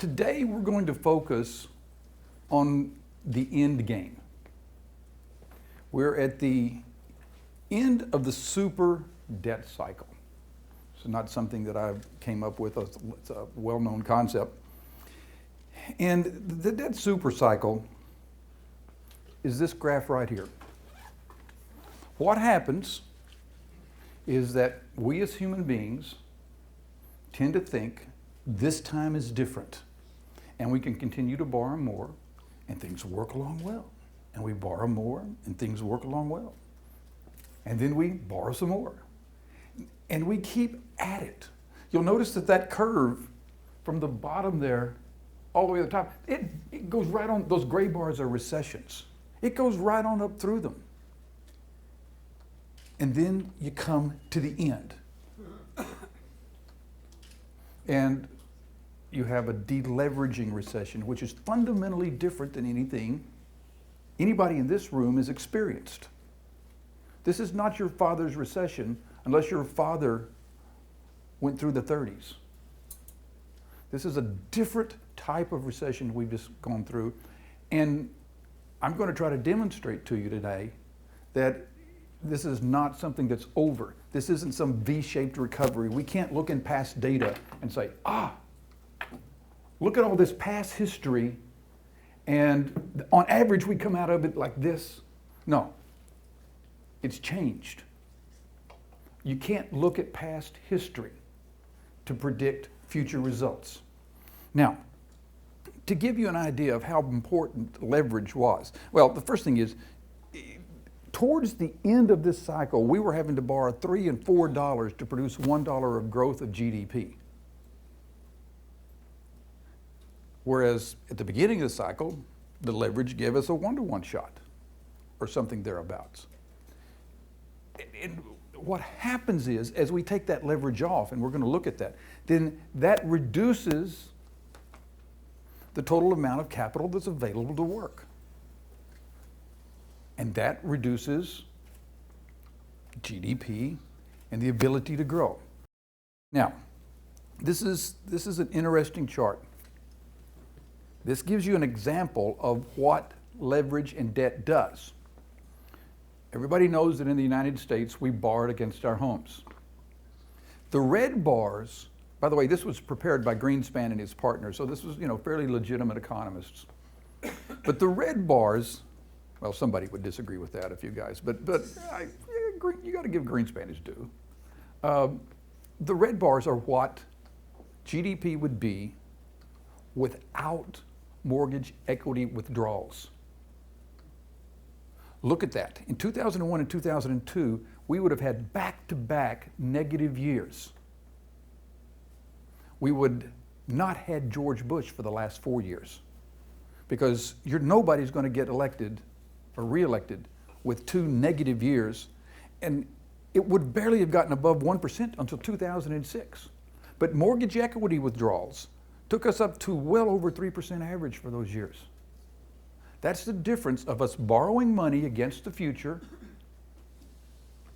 Today we're going to focus on the end game. We're at the end of the super debt cycle. It's not something that I came up with, it's a well-known concept. And the debt super cycle is this graph right here. What happens is that we as human beings tend to think this time is different and we can continue to borrow more and things work along well. And we borrow more and things work along well. And then we borrow some more. And we keep at it. You'll notice that that curve from the bottom there all the way to the top, it goes right on, those gray bars are recessions. It goes right on up through them. And then you come to the end. And you have a deleveraging recession, which is fundamentally different than anything anybody in this room has experienced. This is not your father's recession unless your father went through the 30s. This is a different type of recession we've just gone through. And I'm going to try to demonstrate to you today that this is not something that's over. This isn't some V-shaped recovery. We can't look in past data and say, look at all this past history, and on average we come out of it like this. No, it's changed. You can't look at past history to predict future results. Now, to give you an idea of how important leverage was, well, the first thing is, towards the end of this cycle, we were having to borrow $3 and $4 to produce $1 of growth of GDP. Whereas at the beginning of the cycle, the leverage gave us a 1-to-1 shot or something thereabouts. And what happens is, as we take that leverage off, and we're going to look at that, then that reduces the total amount of capital that's available to work. And that reduces GDP and the ability to grow. Now, this is an interesting chart. This gives you an example of what leverage and debt does. Everybody knows that in the United States, we borrowed against our homes. The red bars, by the way, this was prepared by Greenspan and his partners, so this was, fairly legitimate economists. But the red bars, well, somebody would disagree with that, a few guys, but you got to give Greenspan his due. The red bars are what GDP would be without mortgage equity withdrawals. Look at that. In 2001 and 2002, we would have had back-to-back negative years. We would not had George Bush for the last 4 years because nobody's going to get elected or re-elected with 2 negative years, and it would barely have gotten above 1% until 2006. But mortgage equity withdrawals took us up to well over 3% average for those years. That's the difference of us borrowing money against the future.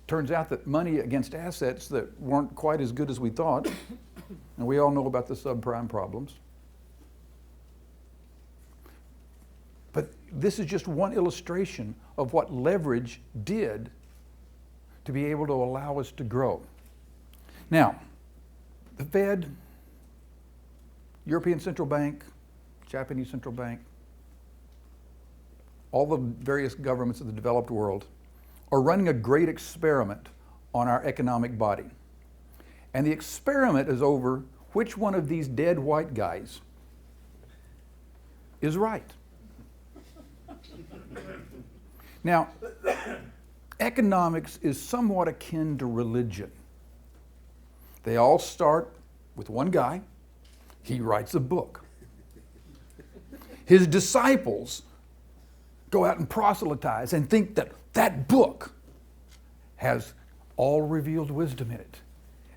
Turns out that money against assets that weren't quite as good as we thought, and we all know about the subprime problems. But this is just one illustration of what leverage did to be able to allow us to grow. Now, the Fed, European Central Bank, Japanese Central Bank, all the various governments of the developed world are running a great experiment on our economic body. And the experiment is over which one of these dead white guys is right. Now, economics is somewhat akin to religion. They all start with one guy. He writes a book. His disciples go out and proselytize and think that that book has all revealed wisdom in it.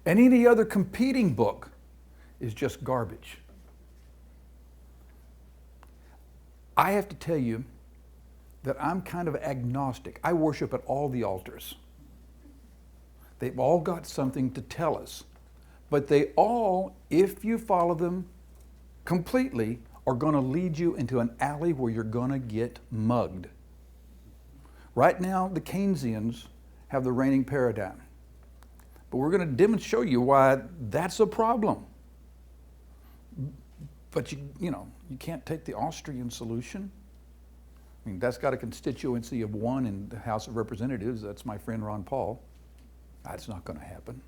And any other competing book is just garbage. I have to tell you that I'm kind of agnostic. I worship at all the altars. They've all got something to tell us. But they all, if you follow them, completely are going to lead you into an alley where you're going to get mugged. Right now, the Keynesians have the reigning paradigm. But we're going to show you why that's a problem. But you can't take the Austrian solution. I mean, that's got a constituency of 1 in the House of Representatives. That's my friend Ron Paul. That's not going to happen.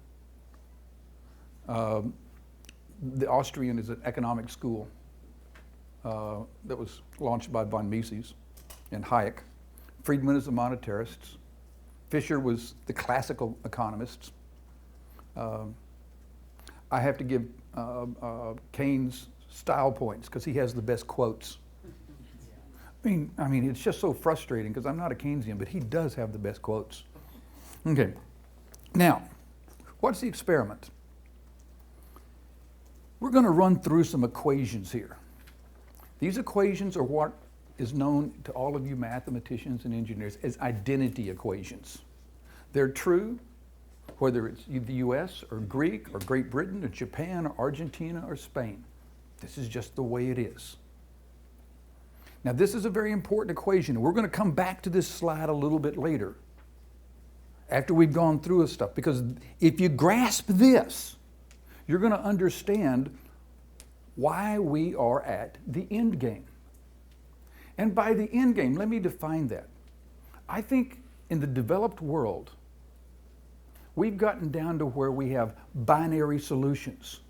The Austrian is an economic school that was launched by von Mises and Hayek. Friedman is a monetarist. Fisher was the classical economists. I have to give Keynes style points because he has the best quotes. I mean, it's just so frustrating because I'm not a Keynesian, but he does have the best quotes. Okay, now, what's the experiment? We're going to run through some equations here. These equations are what is known to all of you mathematicians and engineers as identity equations. They're true whether it's the US or Greek or Great Britain or Japan or Argentina or Spain. This is just the way it is. Now, this is a very important equation. We're going to come back to this slide a little bit later after we've gone through this stuff, because if you grasp this, you're going to understand why we are at the end game. And by the end game, let me define that. I think in the developed world, we've gotten down to where we have binary solutions.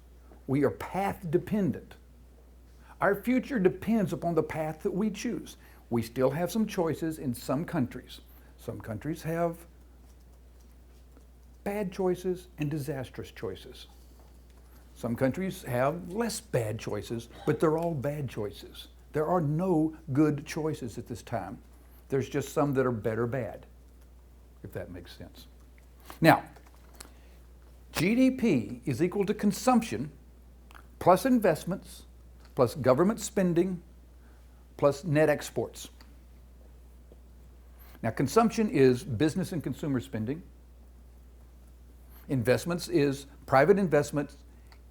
We are path dependent. Our future depends upon the path that we choose. We still have some choices in some countries. Some countries have bad choices and disastrous choices. Some countries have less bad choices, but they're all bad choices. There are no good choices at this time. There's just some that are better bad, if that makes sense. Now, GDP is equal to consumption plus investments plus government spending plus net exports. Now, consumption is business and consumer spending. Investments is private investments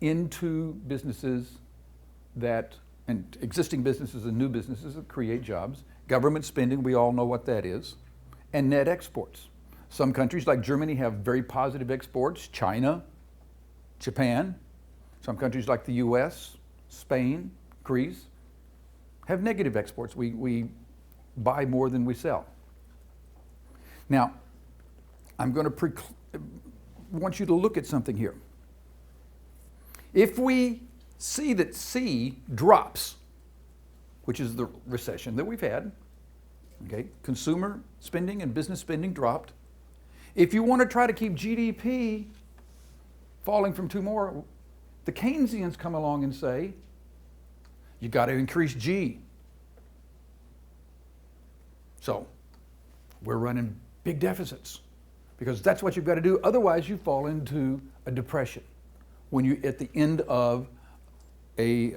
into businesses and existing businesses and new businesses that create jobs. Government spending, we all know what that is. And net exports. Some countries like Germany have very positive exports. China, Japan. Some countries like the US, Spain, Greece have negative exports. We buy more than we sell. Now, I'm going to want you to look at something here. If we see that C drops, which is the recession that we've had, okay, consumer spending and business spending dropped. If you want to try to keep GDP falling from 2 more, the Keynesians come along and say, you got to increase G. So we're running big deficits because that's what you've got to do. Otherwise, you fall into a depression when you're at the end of a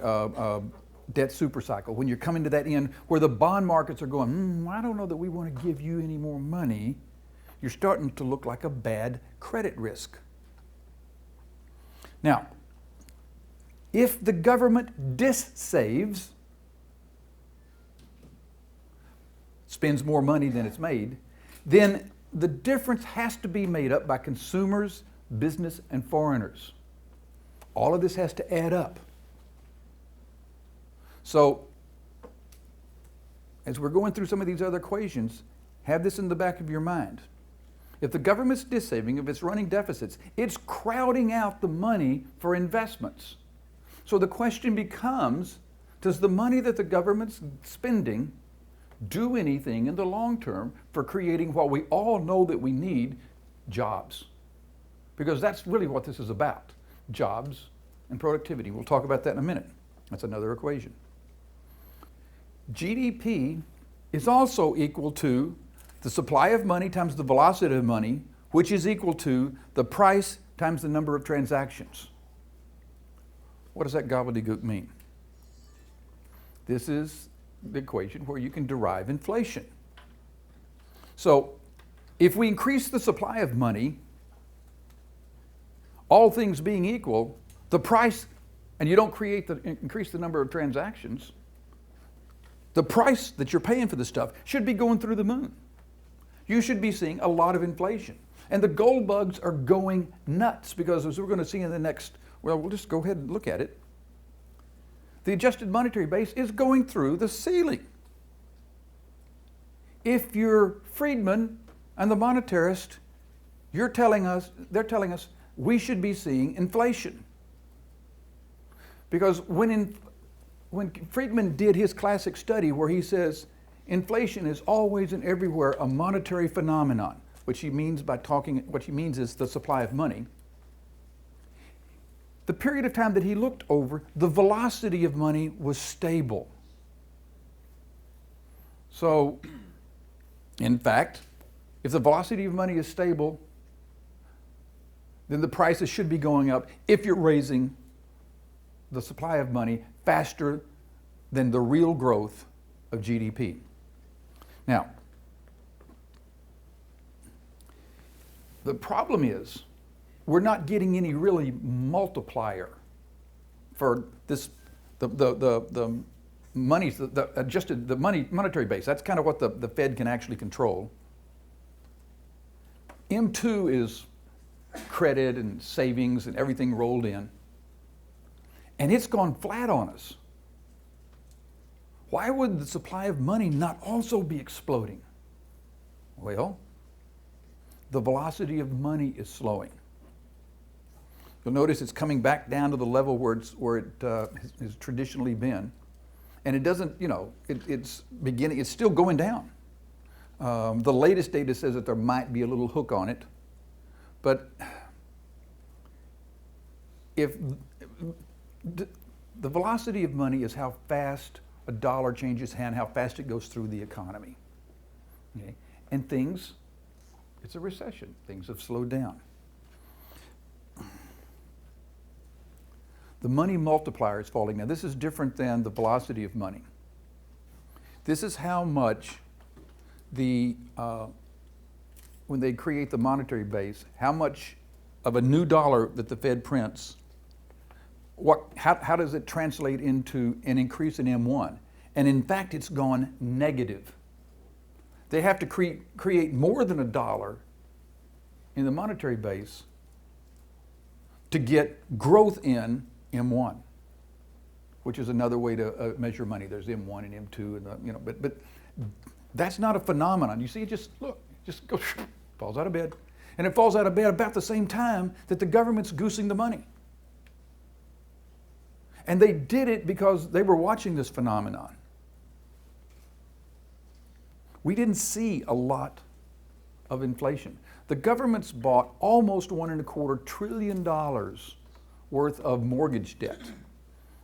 debt supercycle, when you're coming to that end where the bond markets are going, I don't know that we want to give you any more money. You're starting to look like a bad credit risk. Now, if the government dissaves, spends more money than it's made, then the difference has to be made up by consumers, business, and foreigners. All of this has to add up. So, as we're going through some of these other equations, have this in the back of your mind. If the government's dissaving, if it's running deficits, it's crowding out the money for investments. So the question becomes, does the money that the government's spending do anything in the long term for creating what we all know that we need, jobs? Because that's really what this is about, jobs and productivity. We'll talk about that in a minute. That's another equation. GDP is also equal to the supply of money times the velocity of money, which is equal to the price times the number of transactions. What does that gobbledygook mean? This is the equation where you can derive inflation. So if we increase the supply of money, all things being equal, the price and you don't increase the number of transactions, the price that you're paying for the stuff should be going through the moon. You should be seeing a lot of inflation. And the gold bugs are going nuts because, as we're going to see in the next, well, we'll just go ahead and look at it. The adjusted monetary base is going through the ceiling. If you're Friedman and the monetarist, they're telling us we should be seeing inflation. Because when Friedman did his classic study where he says inflation is always and everywhere a monetary phenomenon, what he means is the supply of money. The period of time that he looked over, the velocity of money was stable. So, in fact, if the velocity of money is stable, then the prices should be going up if you're raising the supply of money faster than the real growth of GDP. Now, the problem is we're not getting any really multiplier for this, the money, the monetary base. That's kind of what the Fed can actually control. M2 is credit and savings and everything rolled in. And it's gone flat on us. Why would the supply of money not also be exploding? Well, the velocity of money is slowing. You'll notice it's coming back down to the level where it has traditionally been. And it doesn't, it's still going down. The latest data says that there might be a little hook on it. But if the velocity of money is how fast a dollar changes hand, how fast it goes through the economy. Okay? And it's a recession. Things have slowed down. The money multiplier is falling. Now, this is different than the velocity of money. This is how much when they create the monetary base, how much of a new dollar that the Fed prints, how does it translate into an increase in M1? And in fact, it's gone negative. They have to create more than $1 in the monetary base to get growth in M1, which is another way to measure money. There's M1 and M2, and but that's not a phenomenon. You see, it just goes, falls out of bed, and it falls out of bed about the same time that the government's goosing the money. And they did it because they were watching this phenomenon. We didn't see a lot of inflation. The government's bought almost $1.25 trillion worth of mortgage debt.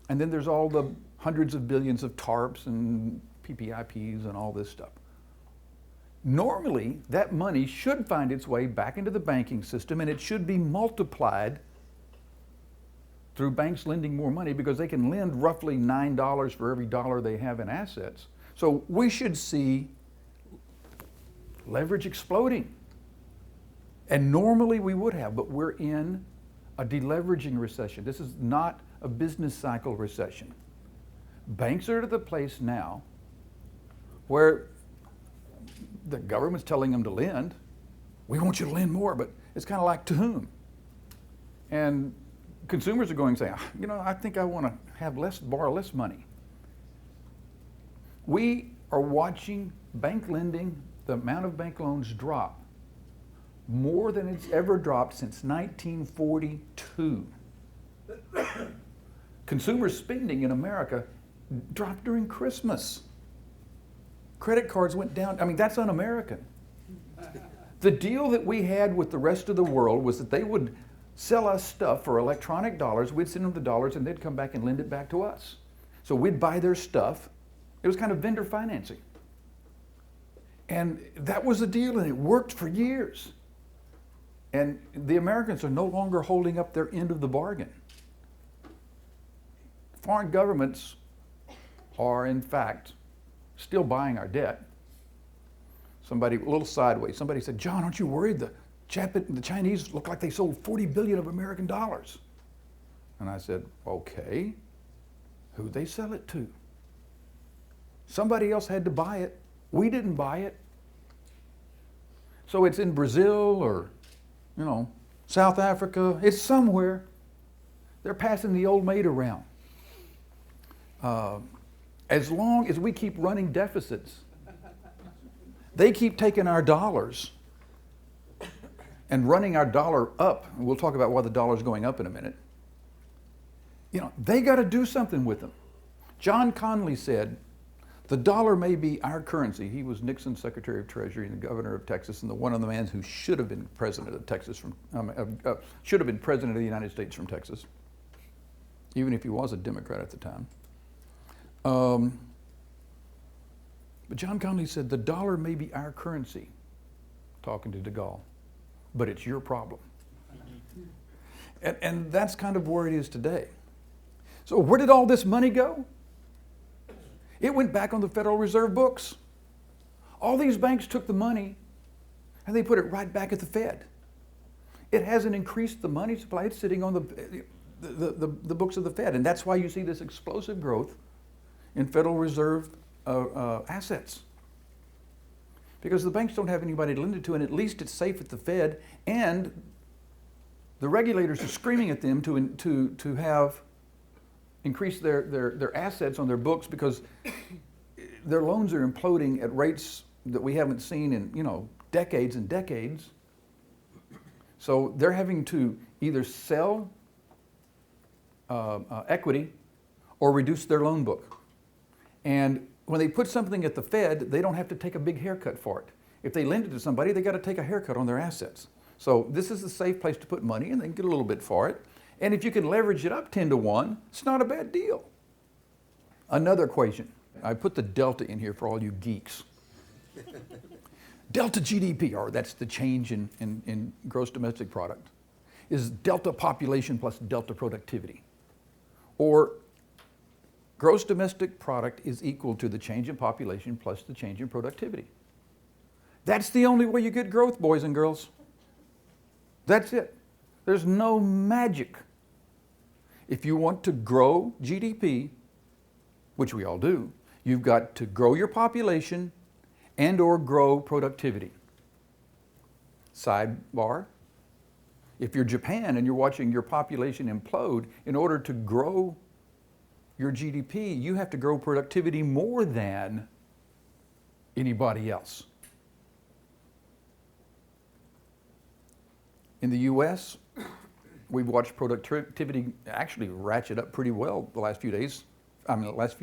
And then there's all the hundreds of billions of TARPs and PPIPs and all this stuff. Normally, that money should find its way back into the banking system, and it should be multiplied through banks lending more money because they can lend roughly $9 for every dollar they have in assets. So we should see leverage exploding. And normally we would have, but we're in a deleveraging recession. This is not a business cycle recession. Banks are at the place now where the government's telling them to lend. We want you to lend more, but it's kind of like, to whom? And consumers are going saying, I think I want to borrow less money. We are watching bank lending, the amount of bank loans drop more than it's ever dropped since 1942. Consumer spending in America dropped during Christmas. Credit cards went down. That's un-American. The deal that we had with the rest of the world was that they would sell us stuff for electronic dollars. We'd send them the dollars and they'd come back and lend it back to us. So we'd buy their stuff. It was kind of vendor financing. And that was the deal, and it worked for years. And the Americans are no longer holding up their end of the bargain. Foreign governments are, in fact, still buying our debt. Somebody, a little sideways, somebody said, John, aren't you worried the Chinese look like they sold 40 billion of American dollars? And I said, okay, who'd they sell it to? Somebody else had to buy it. We didn't buy it. So it's in Brazil or, South Africa. It's somewhere. They're passing the old maid around. As long as we keep running deficits, they keep taking our dollars and running our dollar up. And we'll talk about why the dollar's going up in a minute. They got to do something with them. John Connally said, the dollar may be our currency. He was Nixon's Secretary of Treasury and the governor of Texas, and one of the men who should have been president of Texas should have been president of the United States from Texas, even if he was a Democrat at the time. But John Connally said, the dollar may be our currency, talking to de Gaulle, but it's your problem. And that's kind of where it is today. So where did all this money go? It went back on the Federal Reserve books. All these banks took the money and they put it right back at the Fed. It hasn't increased the money supply. It's sitting on the books of the Fed. And that's why you see this explosive growth in Federal Reserve assets. Because the banks don't have anybody to lend it to, and at least it's safe at the Fed, and the regulators are screaming at them to have increase their assets on their books because their loans are imploding at rates that we haven't seen in decades and decades. So they're having to either sell equity or reduce their loan book. And when they put something at the Fed, they don't have to take a big haircut for it. If they lend it to somebody, they got to take a haircut on their assets. So this is a safe place to put money, and they can get a little bit for it. And if you can leverage it up 10 to 1, it's not a bad deal. Another equation. I put the delta in here for all you geeks. Delta GDP, or that's the change in gross domestic product, is delta population plus delta productivity. Or gross domestic product is equal to the change in population plus the change in productivity. That's the only way you get growth, boys and girls. That's it. There's no magic. If you want to grow GDP, which we all do, you've got to grow your population and or grow productivity. Sidebar, if you're Japan and you're watching your population implode, in order to grow your GDP, you have to grow productivity more than anybody else. In the US, we've watched productivity actually ratchet up pretty well the last few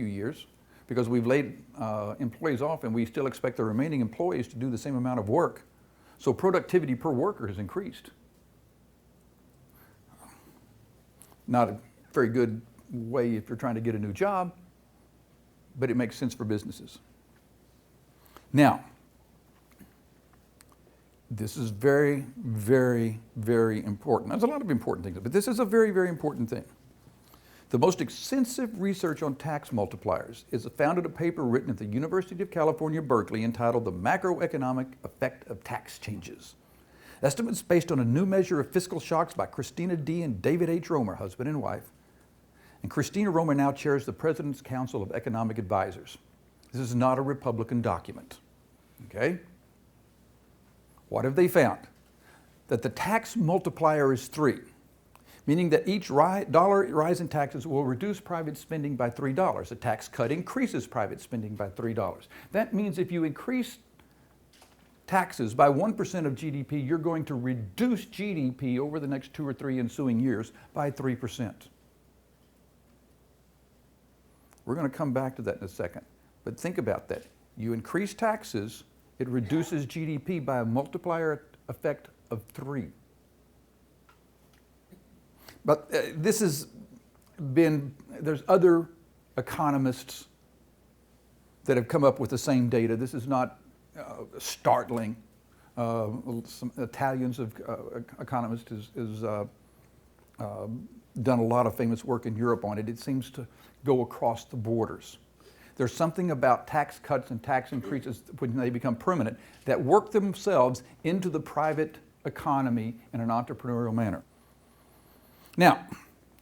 years, because we've laid employees off and we still expect the remaining employees to do the same amount of work. So productivity per worker has increased. Not a very good way if you're trying to get a new job, but it makes sense for businesses. Now, this is very, very, very important. There's a lot of important things, but this is a very, very important thing. The most extensive research on tax multipliers is found in a paper written at the University of California, Berkeley, entitled The Macroeconomic Effect of Tax Changes. Estimates based on a new measure of fiscal shocks by Christina D. and David H. Romer, husband and wife. And Christina Romer now chairs the President's Council of Economic Advisors. This is not a Republican document, okay? What have they found? That the tax multiplier is 3, meaning that each dollar rise in taxes will reduce private spending by $3. A tax cut increases private spending by $3. That means if you increase taxes by 1% of GDP, you're going to reduce GDP over the next 2 or 3 ensuing years by 3%. We're going to come back to that in a second. But think about that. You increase taxes, it reduces GDP by a multiplier effect of 3. But there's other economists that have come up with the same data. This is not startling. Some Italians economists has done a lot of famous work in Europe on it. It seems to go across the borders. There's something about tax cuts and tax increases when they become permanent that work themselves into the private economy in an entrepreneurial manner. Now,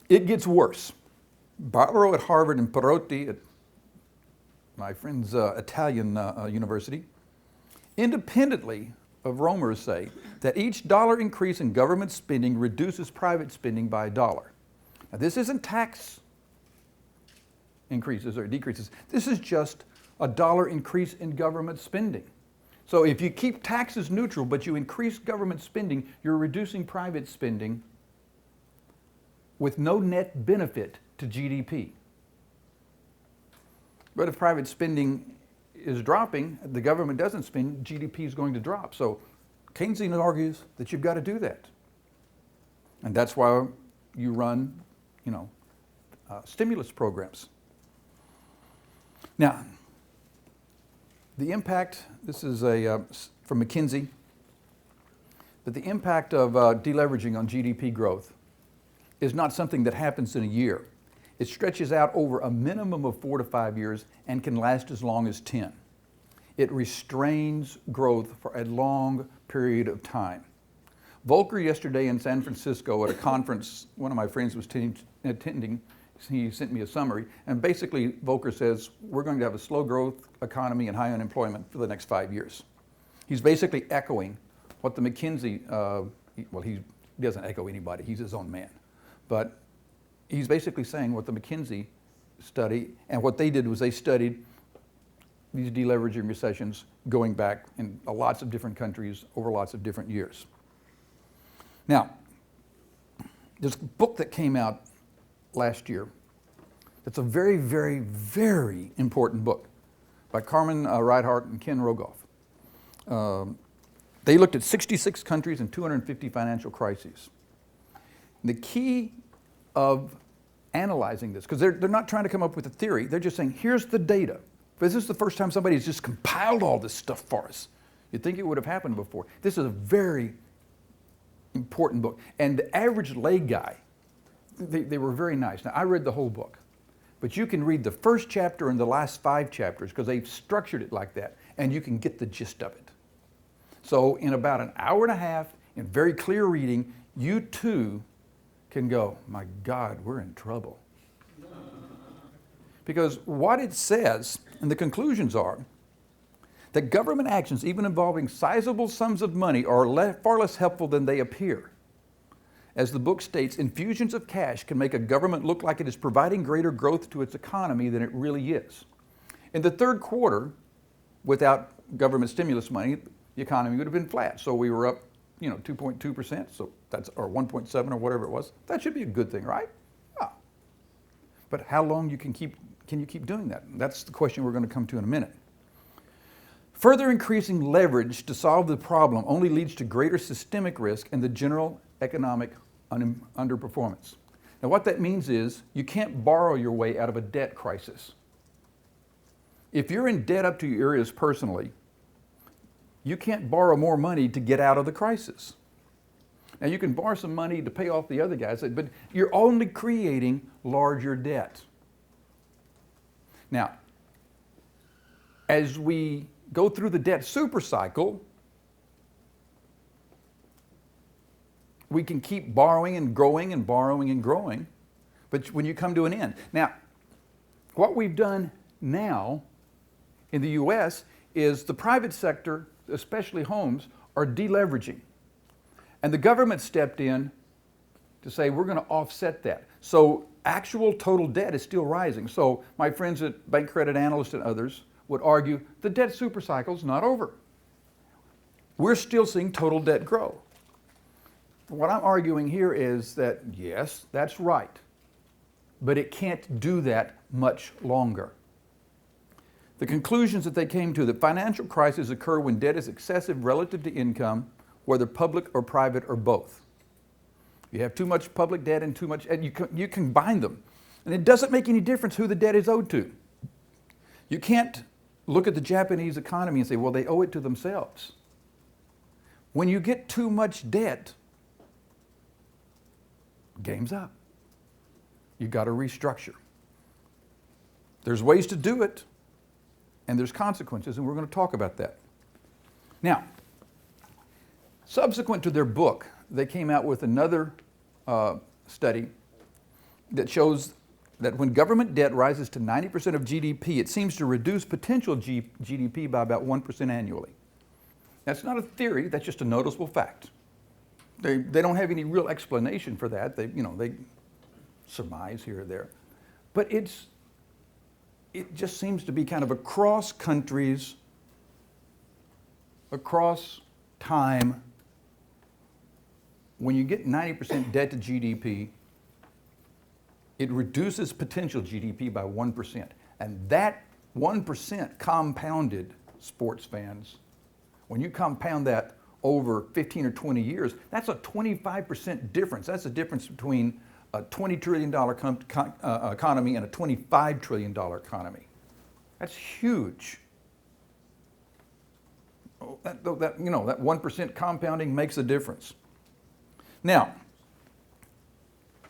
It gets worse. Barro at Harvard and Perotti at my friend's Italian university, independently of Romer's, say that each dollar increase in government spending reduces private spending by $1. Now, this isn't tax increases or decreases. This is just a $1 increase in government spending. So if you keep taxes neutral but you increase government spending, you're reducing private spending with no net benefit to GDP. But if private spending is dropping, the government doesn't spend, GDP is going to drop. So Keynesian argues that you've got to do that. And that's why you run, stimulus programs. Now, the impact, this is from McKinsey, that the impact of deleveraging on GDP growth is not something that happens in a year. It stretches out over a minimum of 4 to 5 years and can last as long as 10. It restrains growth for a long period of time. Volcker yesterday in San Francisco at a conference, one of my friends was attending, he sent me a summary, and basically Volcker says we're going to have a slow growth economy and high unemployment for the next 5 years. He's basically echoing what the McKinsey, he doesn't echo anybody, he's his own man, but he's basically saying what the McKinsey study, and what they did was they studied these deleveraging recessions going back in lots of different countries over lots of different years. Now, there's a book that came out last year that's a very, very, very important book by Carmen Reinhart and Ken Rogoff. They looked at 66 countries and 250 financial crises. And the key of analyzing this, because they're not trying to come up with a theory, they're just saying, here's the data. This is the first time somebody's just compiled all this stuff for us. You'd think it would have happened before. This is a very important book. And the average lay guy, they were very nice. Now, I read the whole book, but you can read the first chapter and the last 5 chapters because they've structured it like that, and you can get the gist of it. So in about an hour and a half, in very clear reading, you too can go, my God, we're in trouble. Because what it says, and the conclusions are, that government actions, even involving sizable sums of money, are far less helpful than they appear. As the book states, infusions of cash can make a government look like it is providing greater growth to its economy than it really is. In the third quarter, without government stimulus money, the economy would have been flat. So we were up, 2.2%, so that's, or 1.7 or whatever it was. That should be a good thing, right? Yeah. But how long can you keep doing that? That's the question we're going to come to in a minute. Further increasing leverage to solve the problem only leads to greater systemic risk and the general economic underperformance. Now, what that means is you can't borrow your way out of a debt crisis. If you're in debt up to your ears personally, you can't borrow more money to get out of the crisis. Now, you can borrow some money to pay off the other guys, but you're only creating larger debt. Now, as we go through the debt supercycle, we can keep borrowing and growing and borrowing and growing, but when you come to an end. Now, what we've done now in the US is the private sector, especially homes, are deleveraging. And the government stepped in to say, we're going to offset that. So actual total debt is still rising. So my friends at Bank Credit Analysts and others would argue the debt supercycle is not over. We're still seeing total debt grow. What I'm arguing here is that, yes, that's right, but it can't do that much longer. The conclusions that they came to, that financial crises occur when debt is excessive relative to income, whether public or private or both. You have too much public debt and too much, and you combine them. And it doesn't make any difference who the debt is owed to. You can't look at the Japanese economy and say, well, they owe it to themselves. When you get too much debt, game's up. You've got to restructure. There's ways to do it, and there's consequences, and we're going to talk about that. Now, subsequent to their book, they came out with another study that shows that when government debt rises to 90% of GDP, it seems to reduce potential GDP by about 1% annually. That's not a theory, that's just a noticeable fact. They don't have any real explanation for that. They surmise here or there. But it just seems to be kind of across countries, across time. When you get 90% debt to GDP, it reduces potential GDP by 1%. And that 1% compounded, sports fans, when you compound that over 15 or 20 years, that's a 25% difference. That's the difference between a $20 trillion economy and a $25 trillion economy. That's huge. That 1% compounding makes a difference. Now,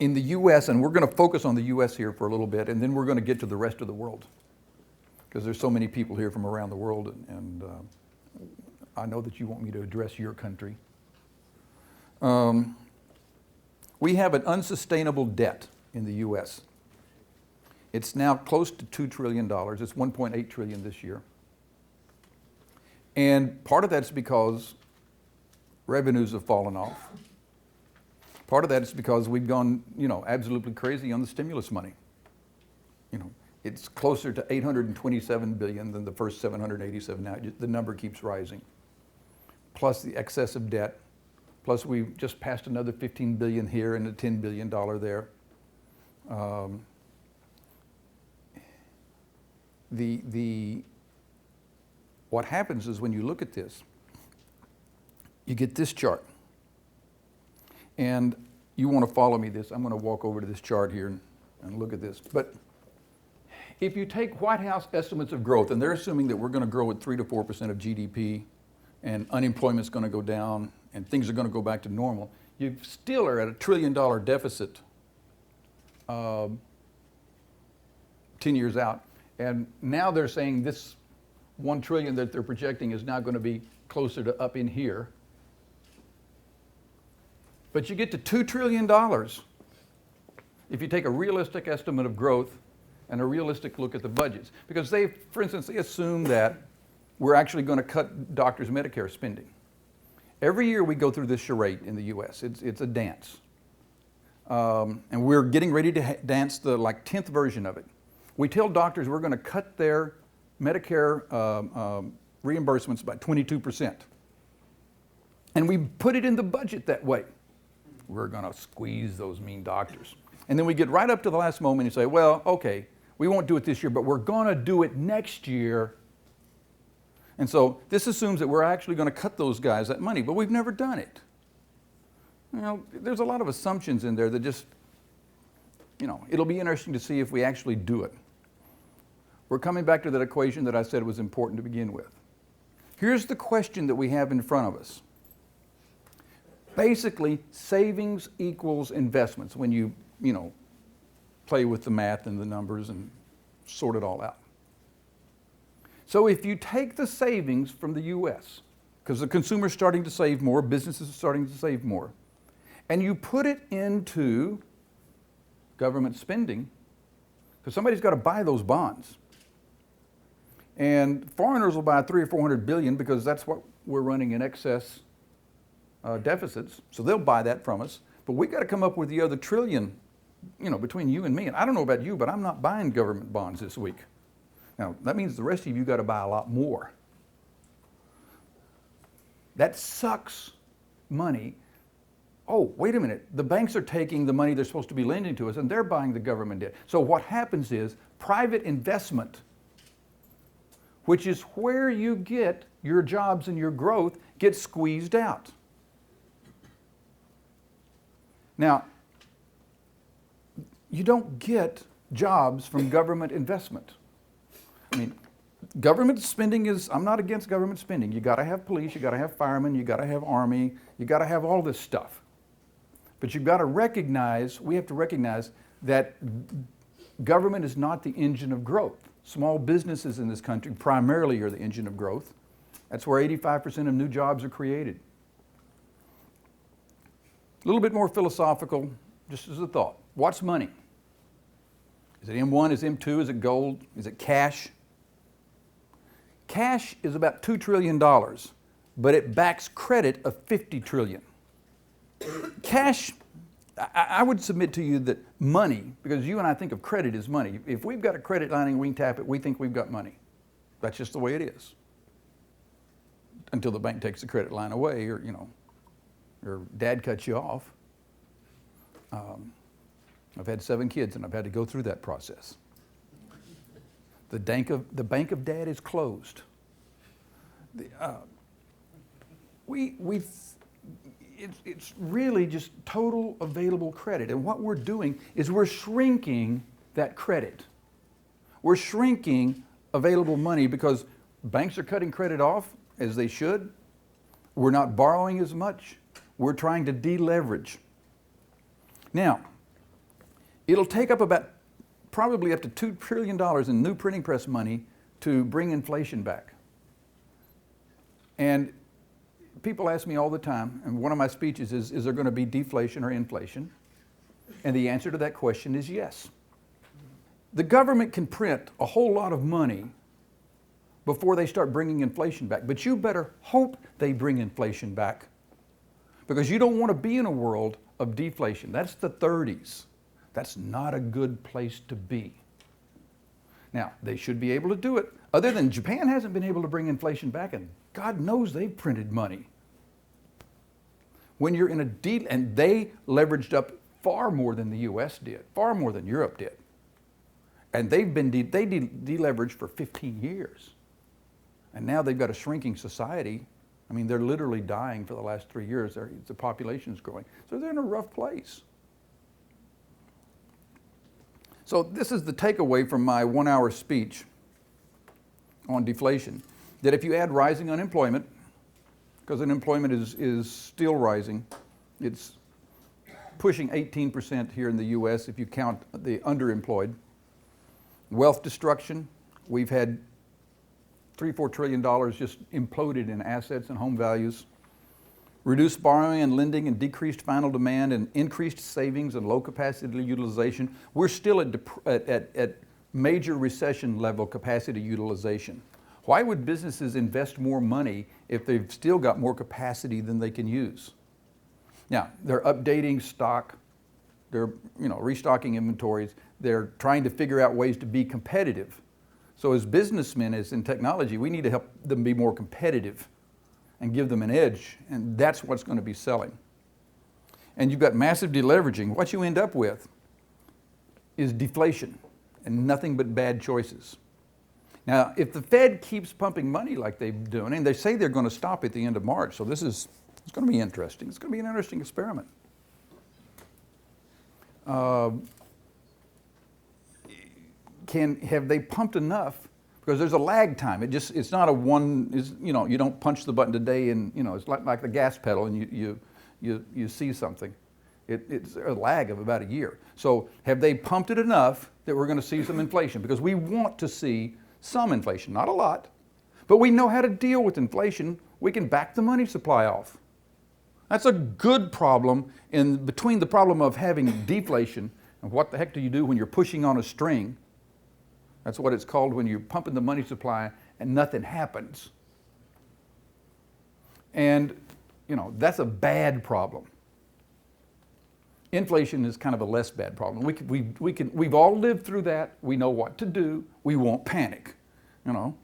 in the U.S., and we're going to focus on the U.S. here for a little bit, and then we're going to get to the rest of the world, because there's so many people here from around the world, and I know that you want me to address your country. We have an unsustainable debt in the U.S. It's now close to $2 trillion. It's $1.8 trillion this year. And part of that's because revenues have fallen off. Part of that is because we've gone, absolutely crazy on the stimulus money. It's closer to 827 billion than the first 787. Now the number keeps rising. Plus the excessive debt. Plus we just passed another 15 billion here and a $10 billion there. What happens is when you look at this, you get this chart. And you want to follow me this. I'm going to walk over to this chart here and look at this. But if you take White House estimates of growth, and they're assuming that we're going to grow at 3 to 4% of GDP, and unemployment's going to go down, and things are going to go back to normal, you still are at a $1 trillion deficit 10 years out. And now they're saying this $1 trillion that they're projecting is now going to be closer to up in here. But you get to $2 trillion if you take a realistic estimate of growth and a realistic look at the budgets. Because for instance, they assume that we're actually going to cut doctors' Medicare spending. Every year we go through this charade in the US. It's a dance. And we're getting ready to dance the 10th version of it. We tell doctors we're going to cut their Medicare reimbursements by 22%. And we put it in the budget that way. We're going to squeeze those mean doctors. And then we get right up to the last moment and say, well, okay, we won't do it this year, but we're going to do it next year. And so this assumes that we're actually going to cut those guys that money, but we've never done it. There's a lot of assumptions in there that just, it'll be interesting to see if we actually do it. We're coming back to that equation that I said was important to begin with. Here's the question that we have in front of us. Basically, savings equals investments when you play with the math and the numbers and sort it all out. So if you take the savings from the U.S., because the consumer's starting to save more, businesses are starting to save more, and you put it into government spending, because somebody's got to buy those bonds. And foreigners will buy 300 or 400 billion because that's what we're running in excess deficits, so they'll buy that from us. But we got to come up with the other $1 trillion, between you and me. And I don't know about you, but I'm not buying government bonds this week. Now, that means the rest of you got to buy a lot more. That sucks money. Oh, wait a minute. The banks are taking the money they're supposed to be lending to us, and they're buying the government debt. So what happens is private investment, which is where you get your jobs and your growth, gets squeezed out. Now, you don't get jobs from government investment. Government spending is, I'm not against government spending. You got to have police, you got to have firemen, you got to have army, you got to have all this stuff. But you've got to recognize, we have to recognize that government is not the engine of growth. Small businesses in this country primarily are the engine of growth. That's where 85% of new jobs are created. A little bit more philosophical, just as a thought. What's money? Is it M1, is it M2, is it gold, is it cash? Cash is about $2 trillion, but it backs credit of 50 trillion. Cash, I would submit to you that money, because you and I think of credit as money. If we've got a credit line and we can tap it, we think we've got money. That's just the way it is. Until the bank takes the credit line away, or or dad cuts you off. I've had 7 kids and I've had to go through that process. The bank of dad is closed. It's really just total available credit. And what we're doing is we're shrinking that credit. We're shrinking available money because banks are cutting credit off as they should. We're not borrowing as much. We're trying to deleverage. Now, it'll take up probably up to $2 trillion in new printing press money to bring inflation back. And people ask me all the time, and one of my speeches is there going to be deflation or inflation? And the answer to that question is yes. The government can print a whole lot of money before they start bringing inflation back. But you better hope they bring inflation back, because you don't want to be in a world of deflation. That's the 30s. That's not a good place to be. Now, they should be able to do it. Other than Japan hasn't been able to bring inflation back, and God knows they've printed money. When you're in and they leveraged up far more than the US did, far more than Europe did. And they deleveraged for 15 years. And now they've got a shrinking society. I mean, they're literally dying for the last 3 years. The population's growing. So they're in a rough place. So this is the takeaway from my 1-hour speech on deflation, that if you add rising unemployment, because unemployment is still rising, it's pushing 18% here in the US if you count the underemployed. Wealth destruction, we've had $3-4 trillion just imploded in assets and home values. Reduced borrowing and lending and decreased final demand and increased savings and low capacity utilization. We're still at major recession level capacity utilization. Why would businesses invest more money if they've still got more capacity than they can use? Now, they're updating stock, they're restocking inventories, they're trying to figure out ways to be competitive. So as businessmen, as in technology, we need to help them be more competitive and give them an edge, and that's what's going to be selling. And you've got massive deleveraging. What you end up with is deflation and nothing but bad choices. Now, if the Fed keeps pumping money like they've been doing, and they say they're going to stop at the end of March, so it's going to be interesting. It's going to be an interesting experiment. Have they pumped enough? Because there's a lag time. It's not a you don't punch the button today and, it's like the gas pedal and you see something. It's a lag of about a year. So have they pumped it enough that we're going to see some inflation? Because we want to see some inflation, not a lot, but we know how to deal with inflation. We can back the money supply off. That's a good problem in between the problem of having deflation and what the heck do you do when you're pushing on a string. That's what it's called when you're pumping the money supply and nothing happens. And, that's a bad problem. Inflation is kind of a less bad problem. We've all lived through that. We know what to do. We won't panic, And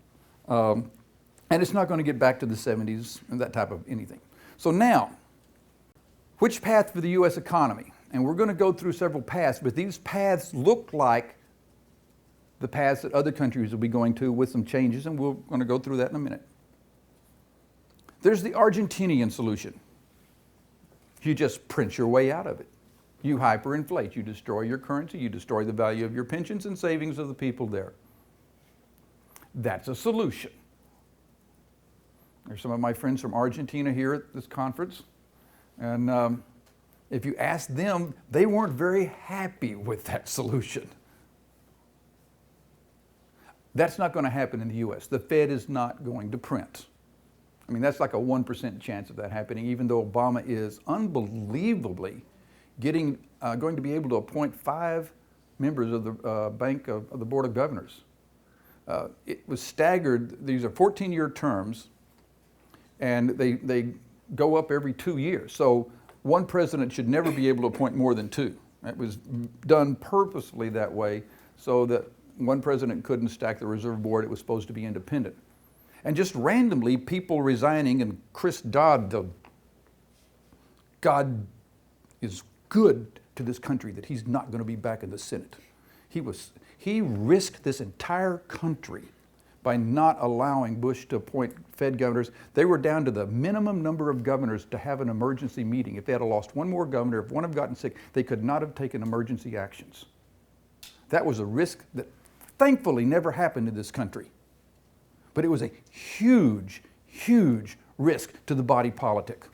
it's not going to get back to the 70s and that type of anything. So now, which path for the U.S. economy? And we're going to go through several paths, but these paths look like the paths that other countries will be going to with some changes, and we're going to go through that in a minute. There's the Argentinian solution. You just print your way out of it. You hyperinflate. You destroy your currency. You destroy the value of your pensions and savings of the people there. That's a solution. There's some of my friends from Argentina here at this conference, and if you ask them, they weren't very happy with that solution. That's not going to happen in the U.S. The Fed is not going to print. I mean, that's like a 1% chance of that happening, even though Obama is unbelievably going to be able to appoint 5 members of the of the Board of Governors. It was staggered. These are 14-year terms, and they go up every 2 years. So one president should never be able to appoint more than two. It was done purposefully that way so that one president couldn't stack the reserve board. It was supposed to be independent. And just randomly, people resigning, and Chris Dodd, God is good to this country that he's not going to be back in the Senate. He risked this entire country by not allowing Bush to appoint Fed governors. They were down to the minimum number of governors to have an emergency meeting. If they had lost one more governor, if one had gotten sick, they could not have taken emergency actions. That was a risk that thankfully never happened in this country. But it was a huge, huge risk to the body politic.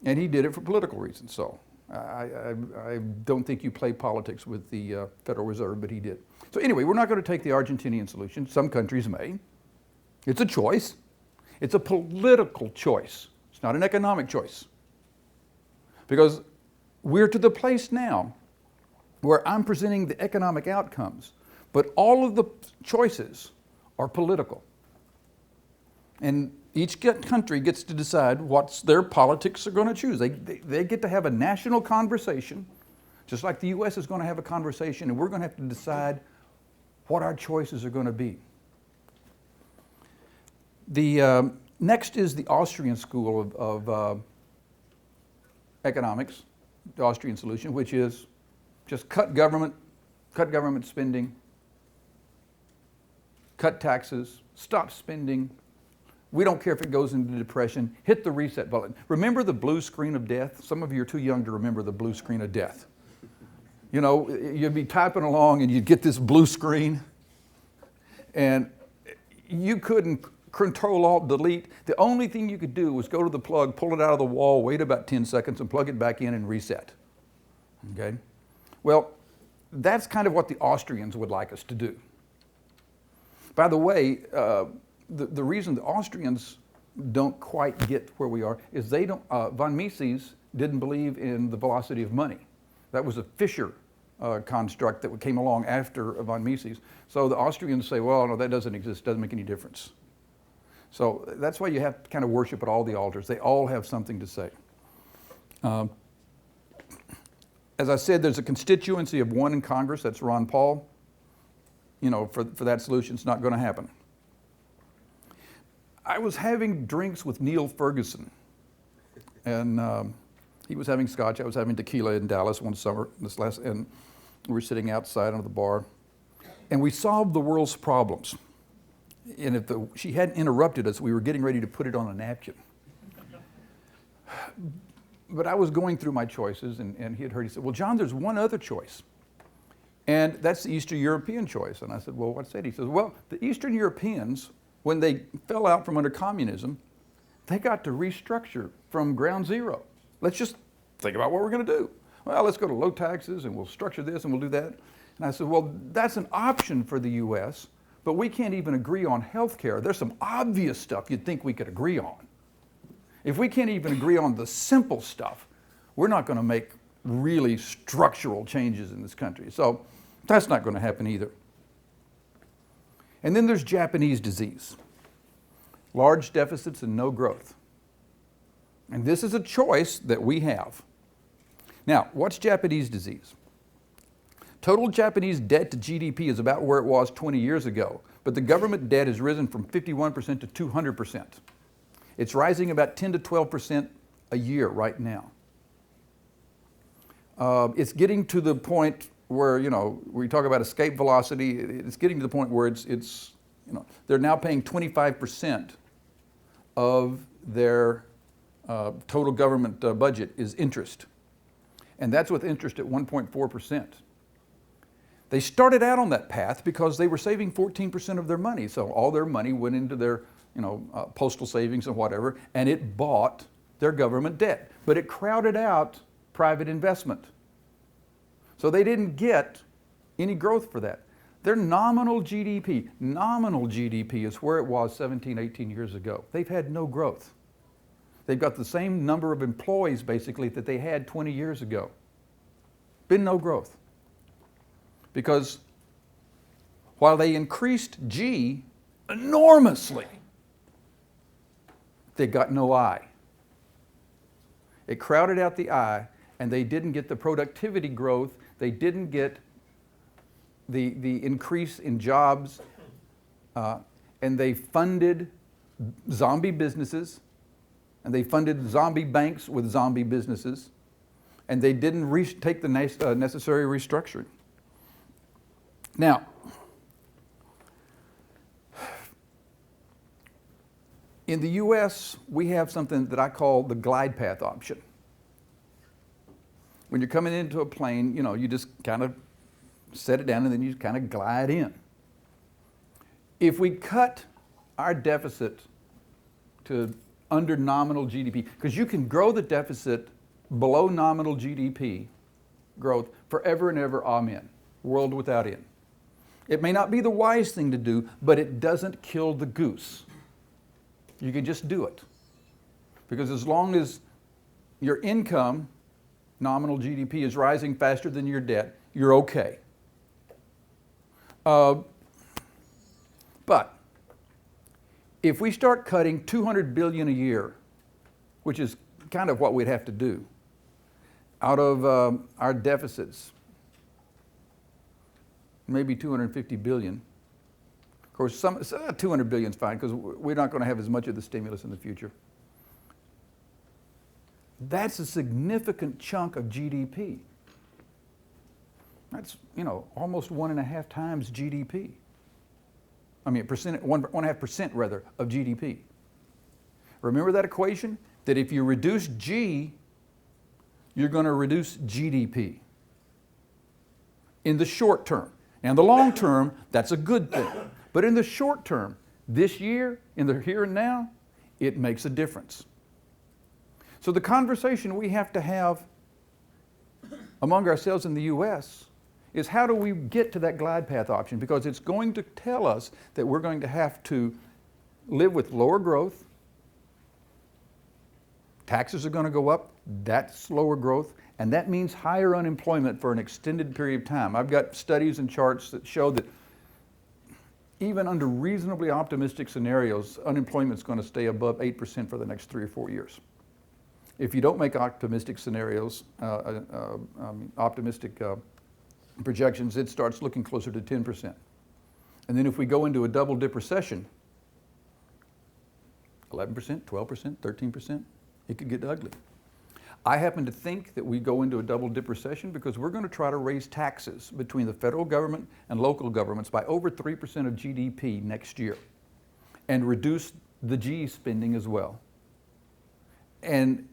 And he did it for political reasons, so I don't think you play politics with the Federal Reserve, but he did. So anyway, we're not going to take the Argentinian solution. Some countries may. It's a choice. It's a political choice. It's not an economic choice. Because we're to the place now where I'm presenting the economic outcomes, but all of the choices are political. And each country gets to decide what their politics are going to choose. They get to have a national conversation, just like the U.S. is going to have a conversation, and we're going to have to decide what our choices are going to be. The next is the Austrian School of Economics, the Austrian Solution, which is just cut government spending, cut taxes, stop spending. We don't care if it goes into depression. Hit the reset button. Remember the blue screen of death? Some of you are too young to remember the blue screen of death. You know, you'd be typing along and you'd get this blue screen and you couldn't Control-Alt-Delete. The only thing you could do was go to the plug, pull it out of the wall, wait about 10 seconds and plug it back in and reset. Okay? Well, that's kind of what the Austrians would like us to do. By the way, the reason the Austrians don't quite get where we are is they don't, von Mises didn't believe in the velocity of money. That was a Fisher construct that came along after von Mises. So the Austrians say, well, no, that doesn't exist, doesn't make any difference. So that's why you have to kind of worship at all the altars. They all have something to say. As I said, there's a constituency of one in Congress, that's Ron Paul. You know, for that solution, it's not going to happen. I was having drinks with Neil Ferguson, and he was having scotch. I was having tequila in Dallas one summer, and we were sitting outside on the bar, and we solved the world's problems. And if she hadn't interrupted us, we were getting ready to put it on a napkin. But I was going through my choices, and he had heard. He said, "Well, John, there's one other choice, and that's the Eastern European choice." And I said, "Well, what's that?" He says, "Well, the Eastern Europeans, when they fell out from under communism, they got to restructure from ground zero. Let's just think about what we're going to do. Well, let's go to low taxes and we'll structure this and we'll do that." And I said, "Well, that's an option for the U.S., but we can't even agree on health care. There's some obvious stuff you'd think we could agree on. If we can't even agree on the simple stuff, we're not going to make really structural changes in this country." So that's not going to happen either. And then there's Japanese disease. Large deficits and no growth. And this is a choice that we have. Now, what's Japanese disease? Total Japanese debt to GDP is about where it was 20 years ago, but the government debt has risen from 51% to 200%. It's rising about 10 to 12% a year right now. It's getting to the point where, you know, we talk about escape velocity, it's getting to the point where it's you know, they're now paying 25% of their total government budget is interest. And that's with interest at 1.4%. They started out on that path because they were saving 14% of their money. So all their money went into their, you know, postal savings and whatever, and it bought their government debt. But it crowded out private investment. So they didn't get any growth for that. Their nominal GDP is where it was 17, 18 years ago. They've had no growth. They've got the same number of employees, basically, that they had 20 years ago. Been no growth. Because while they increased G enormously, they got no I. It crowded out the I, and they didn't get the productivity growth, they didn't get the increase in jobs, and they funded zombie businesses, and they funded zombie banks with zombie businesses, and they didn't take the necessary restructuring. Now, in the US, we have something that I call the glide path option. When you're coming into a plane, you know, you just kind of set it down and then you kind of glide in. If we cut our deficit to under nominal GDP, because you can grow the deficit below nominal GDP growth forever and ever, amen, world without end. It may not be the wise thing to do, but it doesn't kill the goose. You can just do it. Because as long as your income, nominal GDP, is rising faster than your debt, you're okay. But if we start cutting $200 billion a year, which is kind of what we'd have to do, out of our deficits, maybe $250 billion. Of course, $200 billion is fine because we're not going to have as much of the stimulus in the future. That's a significant chunk of GDP. That's, you know, almost 1.5 times GDP. I mean, 1.5% rather of GDP. Remember that equation? That if you reduce G, you're going to reduce GDP in the short term. Now, in the long term, that's a good thing. But in the short term, this year, in the here and now, it makes a difference. So the conversation we have to have among ourselves in the US is how do we get to that glide path option? Because it's going to tell us that we're going to have to live with lower growth, taxes are going to go up, that's lower growth, and that means higher unemployment for an extended period of time. I've got studies and charts that show that even under reasonably optimistic scenarios, unemployment is going to stay above 8% for the next 3 or 4 years. If you don't make optimistic scenarios, optimistic projections, it starts looking closer to 10%. And then if we go into a double dip recession, 11%, 12%, 13%, it could get ugly. I happen to think that we go into a double dip recession because we're going to try to raise taxes between the federal government and local governments by over 3% of GDP next year and reduce the G spending as well. And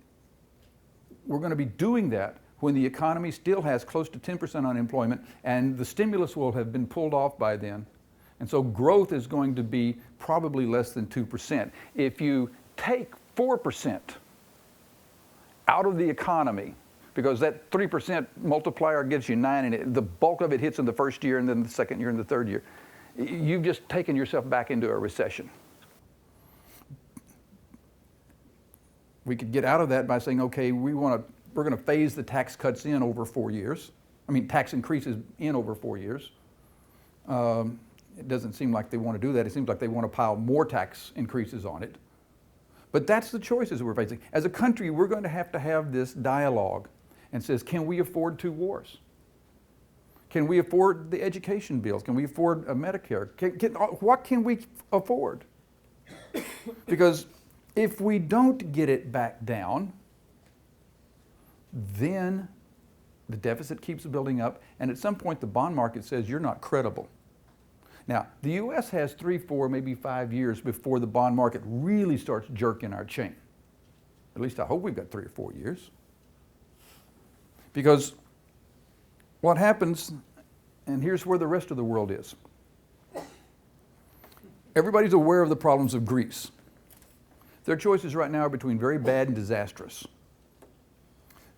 we're going to be doing that when the economy still has close to 10% unemployment and the stimulus will have been pulled off by then. And so growth is going to be probably less than 2%. If you take 4% out of the economy, because that 3% multiplier gives you 9, and the bulk of it hits in the first year and then the second year and the third year, you've just taken yourself back into a recession. We could get out of that by saying, okay, we're going to phase the tax cuts in over 4 years. I mean, tax increases in over 4 years. It doesn't seem like they want to do that. It seems like they want to pile more tax increases on it. But that's the choices we're facing. As a country, we're going to have this dialogue and says, can we afford 2 wars? Can we afford the education bills? Can we afford Medicare? What can we afford? Because if we don't get it back down, then the deficit keeps building up, and at some point the bond market says you're not credible. Now, the US has 3, 4, maybe 5 years before the bond market really starts jerking our chain. At least I hope we've got 3 or 4 years. Because what happens, and here's where the rest of the world is. Everybody's aware of the problems of Greece. Their choices right now are between very bad and disastrous.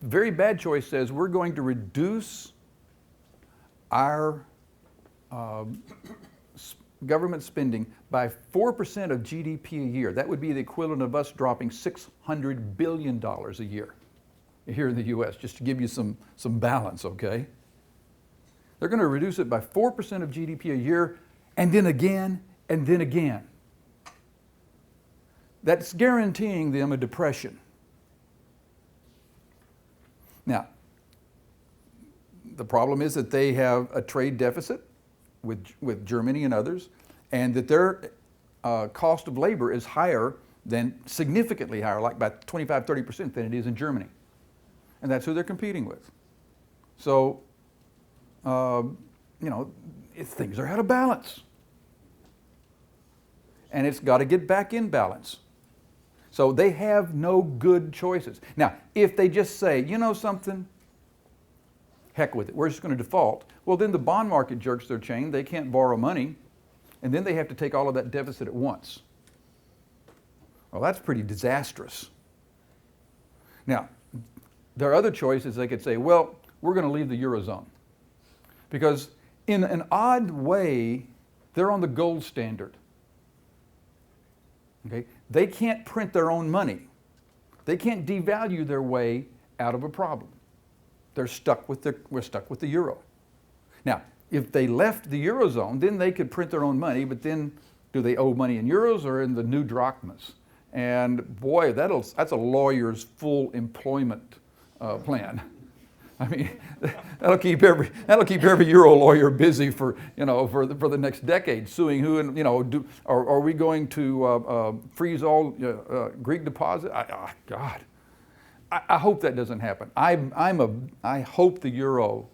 The very bad choice says we're going to reduce our government spending by 4% of GDP a year. That would be the equivalent of us dropping $600 billion a year here in the US, just to give you some balance, okay? They're going to reduce it by 4% of GDP a year, and then again, and then again. That's guaranteeing them a depression. Now, the problem is that they have a trade deficit with Germany and others, and that their cost of labor is higher than, significantly higher, like by 25, 30% than it is in Germany. And that's who they're competing with. So, things are out of balance. And it's got to get back in balance. So they have no good choices. Now, if they just say, you know something, heck with it, we're just going to default, well, then the bond market jerks their chain, they can't borrow money, and then they have to take all of that deficit at once. Well, that's pretty disastrous. Now, there are other choices. They could say, well, we're going to leave the Eurozone. Because in an odd way, they're on the gold standard. Okay? They can't print their own money. They can't devalue their way out of a problem. We're stuck with the euro. Now, if they left the Eurozone, then they could print their own money, but then do they owe money in euros or in the new drachmas? And boy, that's a lawyer's full employment plan. I mean, that'll keep every euro lawyer busy for the next decade, suing who, and are we going to freeze all Greek deposit? God, I hope that doesn't happen. I hope the euro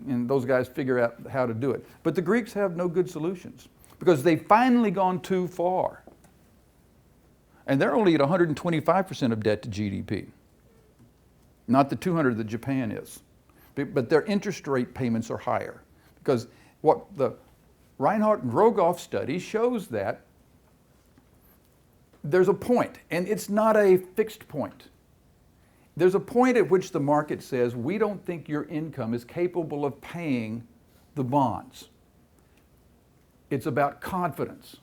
and those guys figure out how to do it. But the Greeks have no good solutions because they've finally gone too far. And they're only at 125% of debt to GDP, not the 200 that Japan is. But their interest rate payments are higher because what the Reinhart Rogoff study shows that there's a point, and it's not a fixed point. There's a point at which the market says, we don't think your income is capable of paying the bonds. It's about confidence.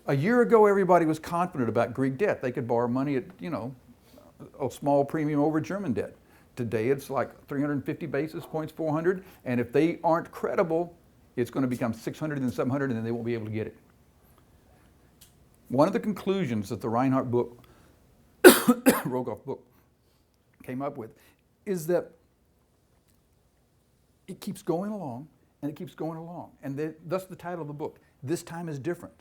A year ago, everybody was confident about Greek debt. They could borrow money at, a small premium over German debt. Today, it's like 350 basis points, 400, and if they aren't credible, it's going to become 600 and 700, and then they won't be able to get it. One of the conclusions that the Reinhart book, Rogoff book, came up with is that it keeps going along, and it keeps going along. And thus the title of the book, This Time is Different.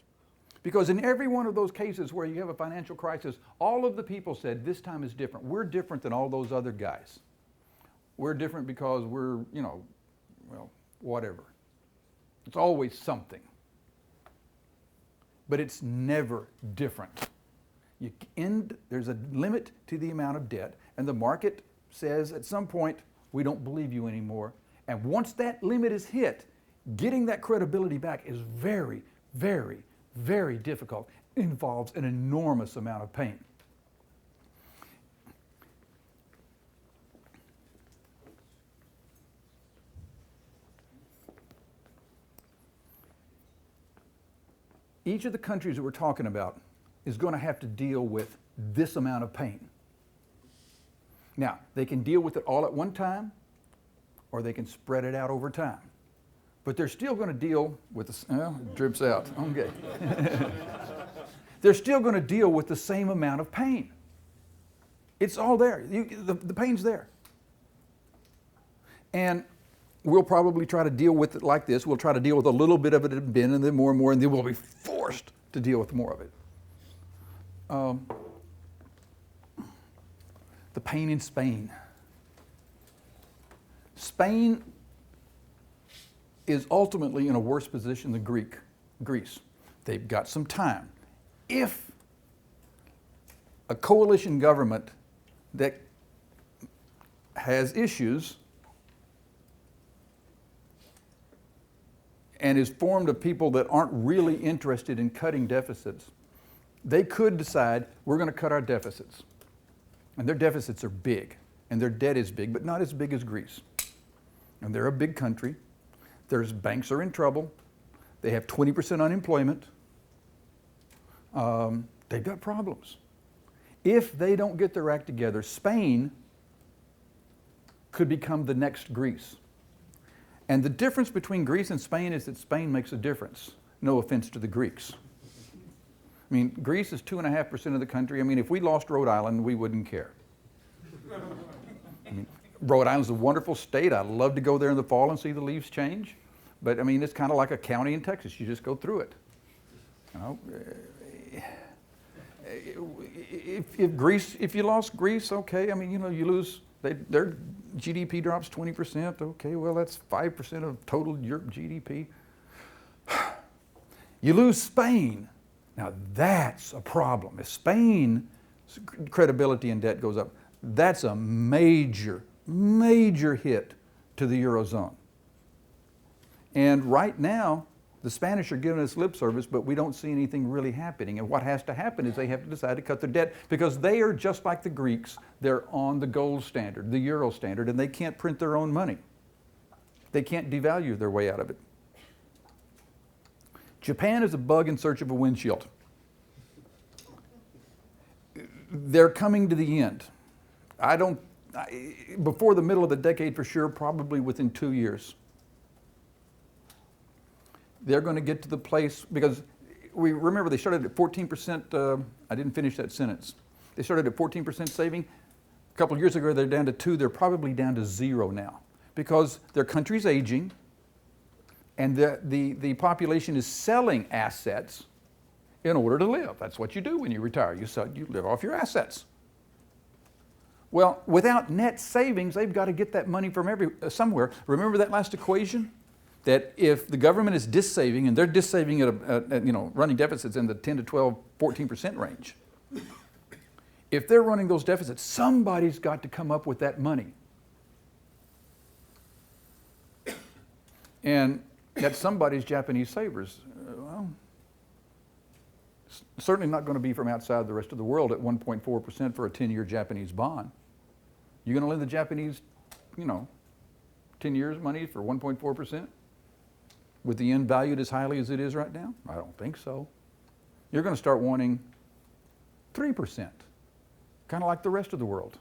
Because in every one of those cases where you have a financial crisis, all of the people said, this time is different. We're different than all those other guys. We're different because we're, whatever. It's always something. But it's never different. There's a limit to the amount of debt, and the market says at some point, we don't believe you anymore. And once that limit is hit, getting that credibility back is very, very, very difficult. It involves an enormous amount of pain. Each of the countries that we're talking about is going to have to deal with this amount of pain. Now, they can deal with it all at one time, or they can spread it out over time. But they're still going to deal with it drips out. Okay. They're still going to deal with the same amount of pain. It's all there. The pain's there. And we'll probably try to deal with it like this. We'll try to deal with a little bit of it and then more and more, and then we'll be forced to deal with more of it. The pain in Spain. Spain is ultimately in a worse position than Greece. They've got some time. If a coalition government that has issues and is formed of people that aren't really interested in cutting deficits, they could decide, we're going to cut our deficits. And their deficits are big, and their debt is big, but not as big as Greece. And they're a big country. Their banks are in trouble. They have 20% unemployment. They've got problems. If they don't get their act together, Spain could become the next Greece. And the difference between Greece and Spain is that Spain makes a difference. No offense to the Greeks. I mean, Greece is 2.5% of the country. I mean, if we lost Rhode Island, we wouldn't care. I mean, Rhode Island's a wonderful state. I'd love to go there in the fall and see the leaves change. But I mean, it's kind of like a county in Texas. You just go through it. You know, if you lost Greece, okay. I mean, you know, you lose. Their GDP drops 20%. Okay, well, that's 5% of total Europe GDP. You lose Spain. Now that's a problem. If Spain's credibility and debt goes up, that's a major, major hit to the Eurozone. And right now, the Spanish are giving us lip service, but we don't see anything really happening. And what has to happen is they have to decide to cut their debt because they are just like the Greeks. They're on the gold standard, the euro standard, and they can't print their own money. They can't devalue their way out of it. Japan is a bug in search of a windshield. They're coming to the end. Before the middle of the decade for sure, probably within 2 years. They're going to get to the place, because we remember they started at 14%, I didn't finish that sentence. They started at 14% saving. A couple of years ago, they're down to 2. They're probably down to 0 now because their country's aging and the population is selling assets in order to live. That's what you do when you retire. You live off your assets. Well, without net savings, they've got to get that money from somewhere. Remember that last equation? That if the government is dissaving, and they're dissaving at running deficits in the 10 to 12, 14% range. If they're running those deficits, somebody's got to come up with that money. And that somebody's Japanese savers. Well, it's certainly not going to be from outside the rest of the world at 1.4% for a 10-year Japanese bond. You're going to lend the Japanese, 10 years money for 1.4%? With the yen valued as highly as it is right now? I don't think so. You're going to start wanting 3%, kind of like the rest of the world.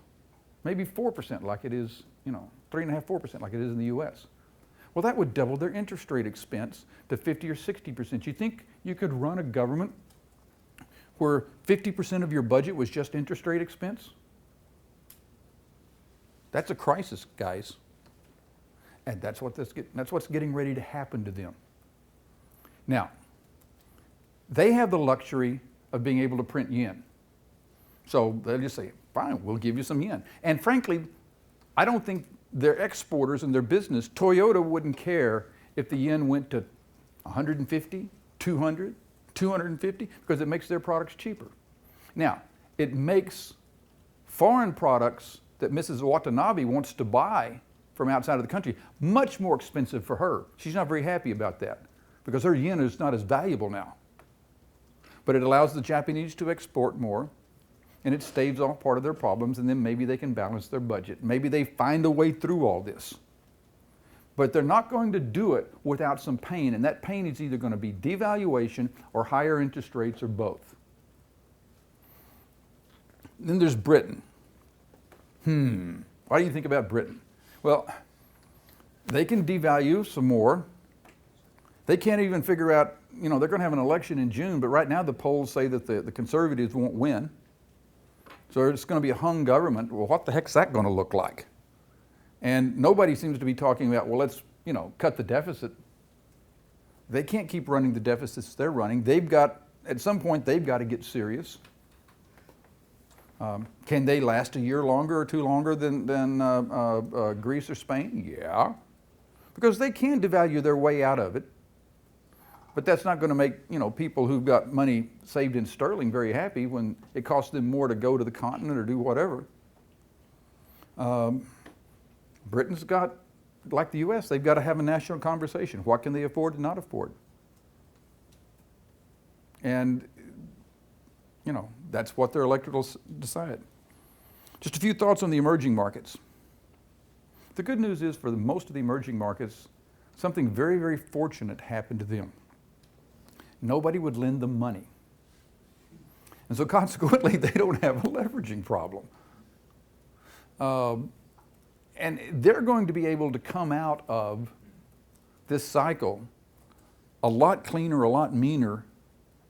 Maybe 4% like it is, 3.5%, 4% like it is in the US. Well, that would double their interest rate expense to 50 or 60%. You think you could run a government where 50% of your budget was just interest rate expense? That's a crisis, guys. And that's what's getting ready to happen to them. Now, they have the luxury of being able to print yen. So they'll just say, fine, we'll give you some yen. And frankly, I don't think their exporters and their business, Toyota wouldn't care if the yen went to 150, 200, 250, because it makes their products cheaper. Now, it makes foreign products that Mrs. Watanabe wants to buy from outside of the country much more expensive for her. She's not very happy about that because her yen is not as valuable now. But it allows the Japanese to export more, and it staves off part of their problems, and then maybe they can balance their budget. Maybe they find a way through all this. But they're not going to do it without some pain, and that pain is either going to be devaluation or higher interest rates or both. Then there's Britain. What do you think about Britain? Well, they can devalue some more. They can't even figure out, they're going to have an election in June, but right now the polls say that the conservatives won't win. So it's going to be a hung government. Well, what the heck's that going to look like? And nobody seems to be talking about, well, let's, cut the deficit. They can't keep running the deficits they're running. At some point, they've got to get serious. Can they last a year longer or two longer than Greece or Spain? Yeah, because they can devalue their way out of it. But that's not going to make people who've got money saved in sterling very happy when it costs them more to go to the continent or do whatever. Britain's got, like the U.S., they've got to have a national conversation. What can they afford and not afford? And that's what their electorate will decide. Just a few thoughts on the emerging markets. The good news is for most of the emerging markets, something very, very fortunate happened to them. Nobody would lend them money. And so consequently, they don't have a leveraging problem. And they're going to be able to come out of this cycle a lot cleaner, a lot meaner,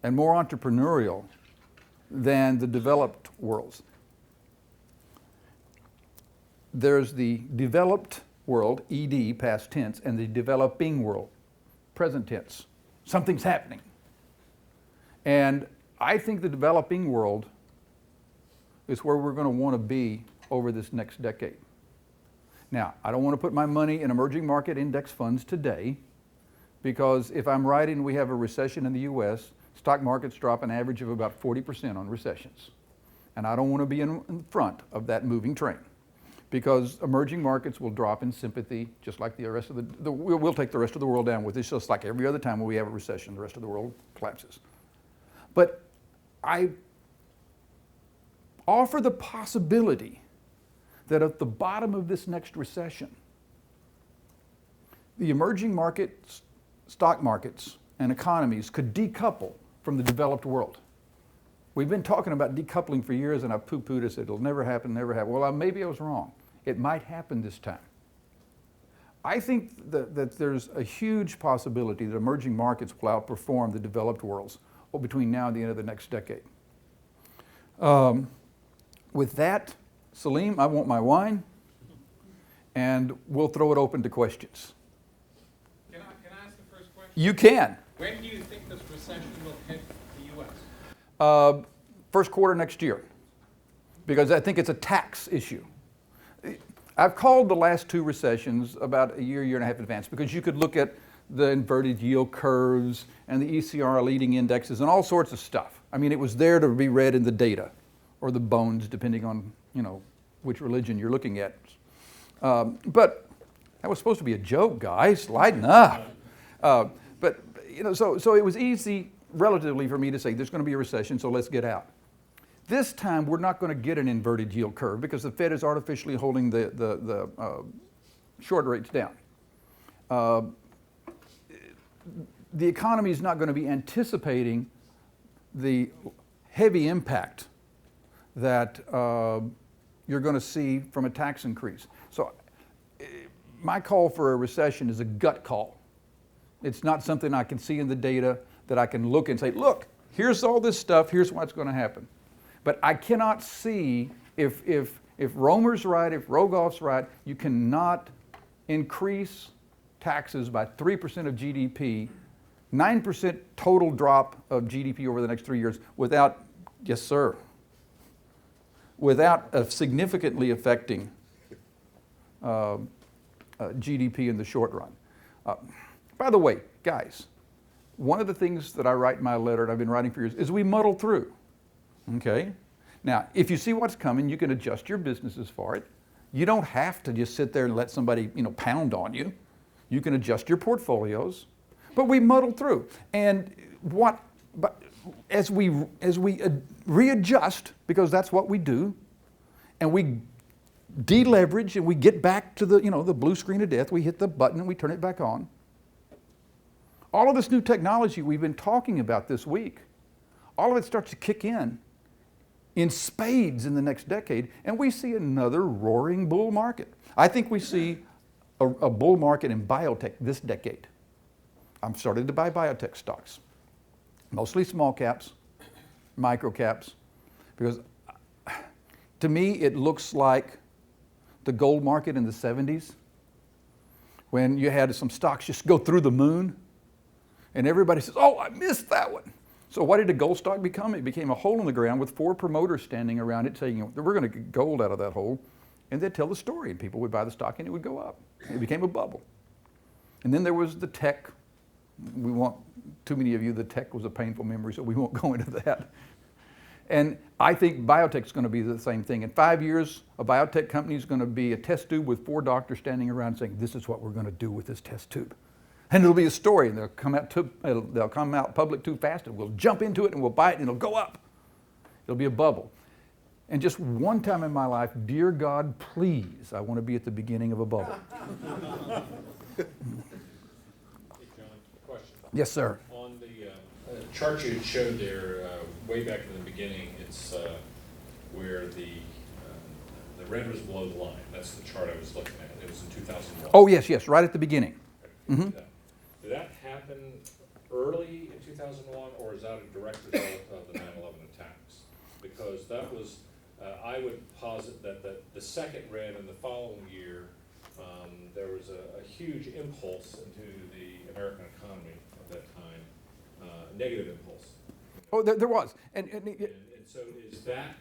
and more entrepreneurial than the developed worlds. There's the developed world, ED, past tense, and the developing world, present tense. Something's happening. And I think the developing world is where we're going to want to be over this next decade. Now, I don't want to put my money in emerging market index funds today, because if I'm right and we have a recession in the US, stock markets drop an average of about 40% on recessions. And I don't want to be in front of that moving train, because emerging markets will drop in sympathy, just like the rest of we'll take the rest of the world down with this, just like every other time when we have a recession, the rest of the world collapses. But I offer the possibility that at the bottom of this next recession, the emerging markets, stock markets, and economies could decouple from the developed world. We've been talking about decoupling for years, and I've poo-pooed it, said it'll never happen, never happen. Well, maybe I was wrong. It might happen this time. I think that there's a huge possibility that emerging markets will outperform the developed worlds between now and the end of the next decade. With that, Salim, I want my wine, and we'll throw it open to questions. Can I ask the first question? You can. When do you think this recession will hit the U.S.? First quarter next year, because I think it's a tax issue. I've called the last two recessions about a year and a half in advance, because you could look at the inverted yield curves and the ECR leading indexes and all sorts of stuff. I mean, it was there to be read in the data, or the bones, depending on, which religion you're looking at. But that was supposed to be a joke, guys. Lighten up. But so it was easy, relatively, for me to say there's going to be a recession, so let's get out. This time, we're not going to get an inverted yield curve, because the Fed is artificially holding the short rates down. The economy is not going to be anticipating the heavy impact that you're going to see from a tax increase. So my call for a recession is a gut call. It's not something I can see in the data that I can look and say, look, here's all this stuff, here's what's going to happen. But I cannot see, if Romer's right, if Rogoff's right, you cannot increase taxes by 3% of GDP, 9% total drop of GDP over the next 3 years without, yes sir, without significantly affecting GDP in the short run. By the way, guys, one of the things that I write in my letter, and I've been writing for years, is we muddle through. Okay? Now, if you see what's coming, you can adjust your businesses for it. You don't have to just sit there and let somebody, pound on you. You can adjust your portfolios, but we muddle through. And as we readjust, because that's what we do, and we deleverage and we get back to the blue screen of death, we hit the button and we turn it back on. All of this new technology we've been talking about this week, all of it starts to kick in spades in the next decade, and we see another roaring bull market. I think we see a bull market in biotech this decade. I'm starting to buy biotech stocks, mostly small caps, micro caps, because to me it looks like the gold market in the 70s, when you had some stocks just go through the moon, and everybody says, oh, I missed that one. So what did a gold stock become? It became a hole in the ground with 4 promoters standing around it saying, we're going to get gold out of that hole. And they'd tell the story, and people would buy the stock and it would go up. It became a bubble. And then there was the tech. Too many of you, the tech was a painful memory, so we won't go into that. And I think biotech's going to be the same thing. In 5 years, a biotech company is going to be a test tube with 4 doctors standing around saying, this is what we're going to do with this test tube. And it'll be a story, and they'll come out public too fast, and we'll jump into it, and we'll buy it, and it'll go up. It'll be a bubble. And just one time in my life, dear God, please, I want to be at the beginning of a bubble. Hey, John, question. Yes, sir. On the chart you showed there, way back in the beginning, it's where the red was below the line. That's the chart I was looking at. It was in 2001. Oh, yes, right at the beginning. Okay. Mm-hmm. did that happen early in 2001, or is that a direct result of the 9/11 attacks? Because that was, I would posit that the second ran in the following year, there was a huge impulse into the American economy at that time, negative impulse. Oh, there was. And so is that,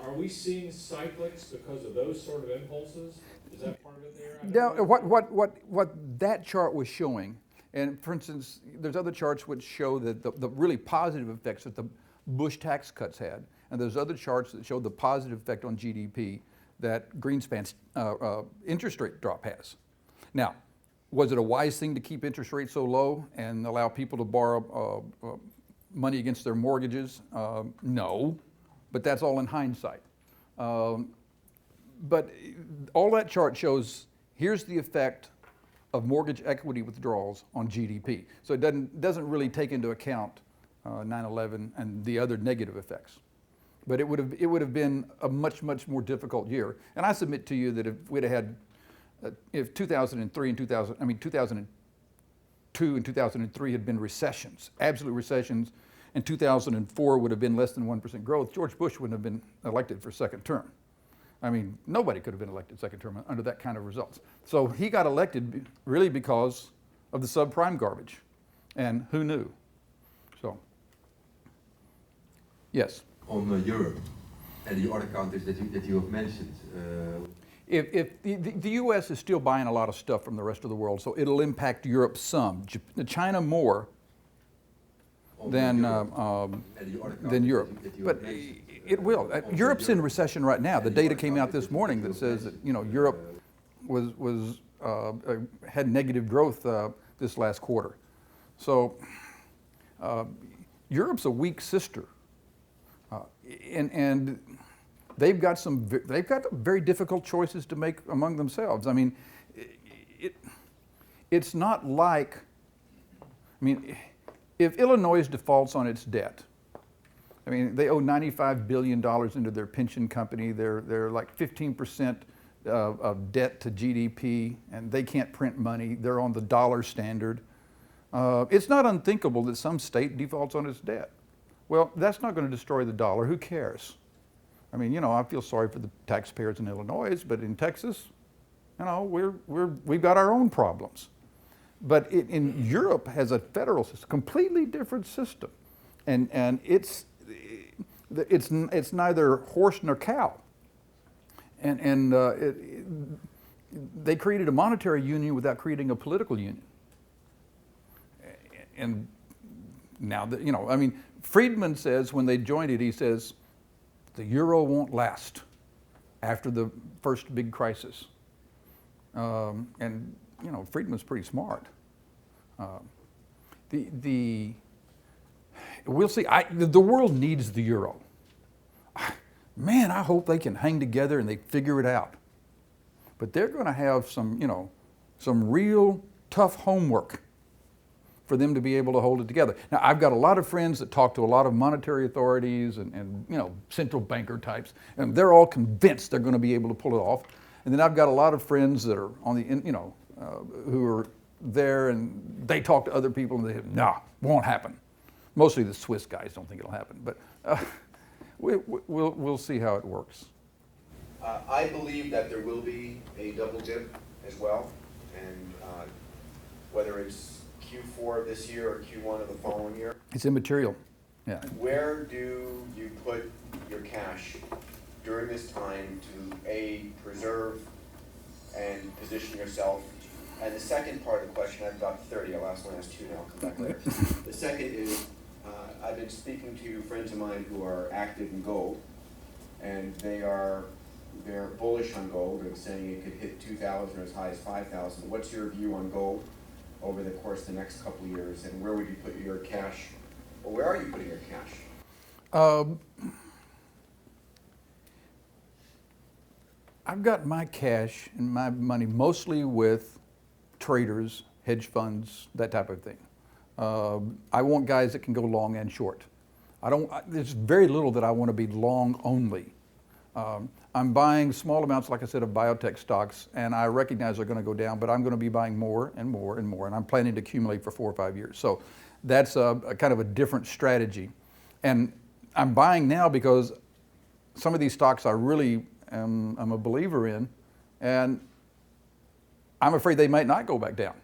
are we seeing cyclics because of those sort of impulses? Is that part of it there? Now, what that chart was showing, and for instance, there's other charts which show that the really positive effects that the Bush tax cuts had, and there's other charts that show the positive effect on GDP that Greenspan's interest rate drop has. Now, was it a wise thing to keep interest rates so low and allow people to borrow money against their mortgages? No, but that's all in hindsight. But all that chart shows, here's the effect of mortgage equity withdrawals on GDP. So it doesn't really take into account 9/11 and the other negative effects. But it would have been a much more difficult year. And I submit to you that if we'd have had, if 2003 and 2002 and 2003 had been recessions, absolute recessions, and 2004 would have been less than 1% growth, George Bush wouldn't have been elected for second term. I mean, nobody could have been elected second term under that kind of results. So he got elected really because of the subprime garbage. And who knew? So, yes. On Europe and the other countries that you have mentioned. If the U.S. is still buying a lot of stuff from the rest of the world, so it'll impact Europe some. China more than Europe. But it will. Europe's in recession right now. The data came out this morning that says that Europe had negative growth this last quarter. So Europe's a weak sister, and they've got very difficult choices to make among themselves. I mean, it's not like, I mean, if Illinois defaults on its debt, I mean, they owe $95 billion into their pension company. They're like 15% of debt to GDP, and they can't print money. They're on the dollar standard. It's not unthinkable that some state defaults on its debt. Well, that's not going to destroy the dollar. Who cares? I mean, I feel sorry for the taxpayers in Illinois, but in Texas, we've got our own problems. But in Europe has a federal system, completely different system, and it's neither horse nor cow, and they created a monetary union without creating a political union, and now that I mean, Friedman says when they joined it, he says the euro won't last after the first big crisis, and Friedman's pretty smart. We'll see. The world needs the euro. Man, I hope they can hang together and they figure it out. But they're going to have some real tough homework for them to be able to hold it together. Now, I've got a lot of friends that talk to a lot of monetary authorities and central banker types, and they're all convinced they're going to be able to pull it off. And then I've got a lot of friends that are on the, who are there, and they talk to other people, and they say, "Nah, won't happen." Mostly the Swiss guys don't think it'll happen, but we'll see how it works. I believe that there will be a double dip as well, and whether it's Q4 of this year or Q1 of the following year. It's immaterial. Yeah. Where do you put your cash during this time to preserve and position yourself? And the second part of the question, I've got 30, I'll ask one, ask two, and I'll come back later. The second is, I've been speaking to friends of mine who are active in gold, and they're bullish on gold and saying it could hit 2,000 or as high as 5,000. What's your view on gold over the course of the next couple of years, and where would you put your cash, or where are you putting your cash? I've got my cash and my money mostly with traders, hedge funds, that type of thing. I want guys that can go long and short. There's very little that I want to be long only. I'm buying small amounts, like I said, of biotech stocks, and I recognize they're going to go down, but I'm going to be buying more and more and more, and I'm planning to accumulate for 4 or 5 years. So that's a kind of a different strategy. And I'm buying now because some of these stocks I really am a believer in, and I'm afraid they might not go back down.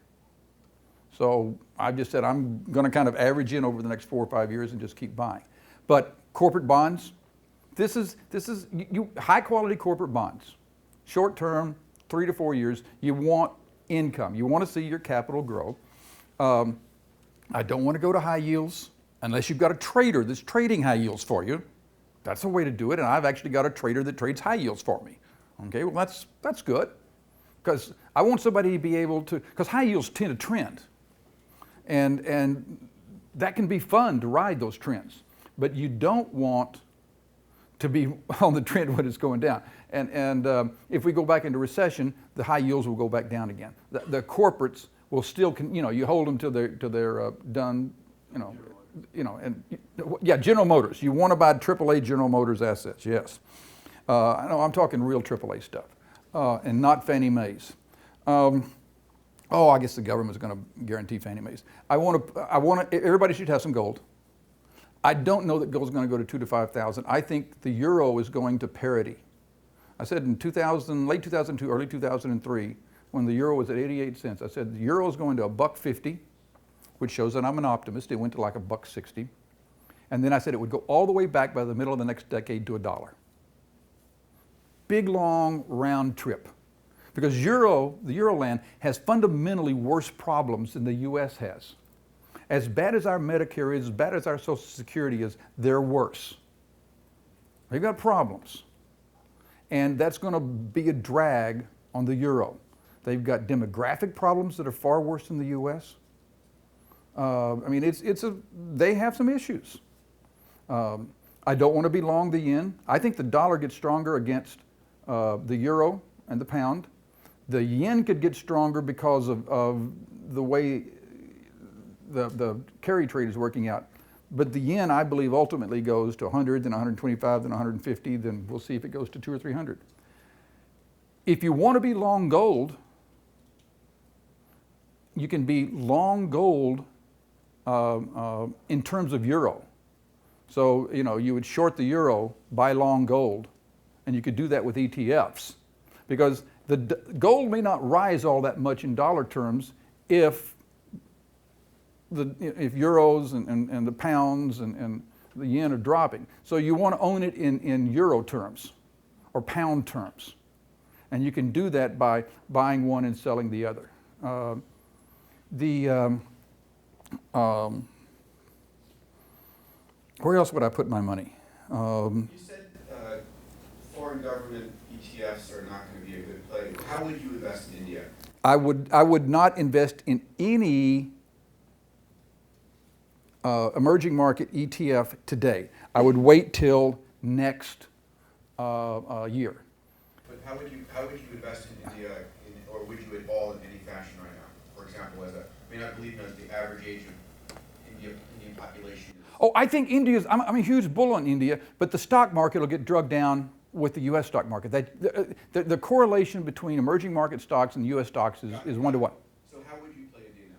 So I just said I'm going to kind of average in over the next 4 or 5 years and just keep buying. But corporate bonds, this is high quality corporate bonds, short term, 3 to 4 years. You want income. You want to see your capital grow. I don't want to go to high yields unless you've got a trader that's trading high yields for you. That's a way to do it, and I've actually got a trader that trades high yields for me. Okay, well that's good, because I want somebody to be able to, because high yields tend to trend, and that can be fun to ride those trends, but you don't want to be on the trend when it's going down. And if we go back into recession, the high yields will go back down again. The corporates will still, you hold them till they're done, and yeah, General Motors. You want to buy AAA General Motors assets, yes. I know I'm talking real AAA stuff, and not Fannie Mae's. I guess the government's going to guarantee Fannie Mae's. Everybody should have some gold. I don't know that gold's going to go to 2,000 to 5,000. I think the euro is going to parity. I said in late 2002, early 2003, when the euro was at 88 cents, I said the euro is going to $1.50, which shows that I'm an optimist. It went to like $1.60. And then I said it would go all the way back by the middle of the next decade to $1. Big, long, round trip. Because the Euroland has fundamentally worse problems than the US has. As bad as our Medicare is, as bad as our Social Security is, they're worse. They've got problems. And that's going to be a drag on the euro. They've got demographic problems that are far worse than the US. They have some issues. I don't want to be long the yen. I think the dollar gets stronger against the euro and the pound. The yen could get stronger because of the way the carry trade is working out. But the yen, I believe, ultimately goes to 100, then 125, then 150, then we'll see if it goes to 200 or 300. If you want to be long gold, you can be long gold in terms of euro. So, you would short the euro, buy long gold, and you could do that with ETFs. Because the gold may not rise all that much in dollar terms if euros and the pounds and the yen are dropping. So you want to own it in euro terms or pound terms. And you can do that by buying one and selling the other. Where else would I put my money? You said foreign government ETFs are not going to be a good play. How would you invest in India? I would not invest in any emerging market ETF today. I would wait till next year. But how would you invest in India, or would you at all in any fashion right now? For example, I believe that the average age of Indian population is... Oh, I think I'm a huge bull on India, but the stock market will get drugged down with the U.S. stock market. The correlation between emerging market stocks and U.S. stocks is 1 to 1. So how would you play India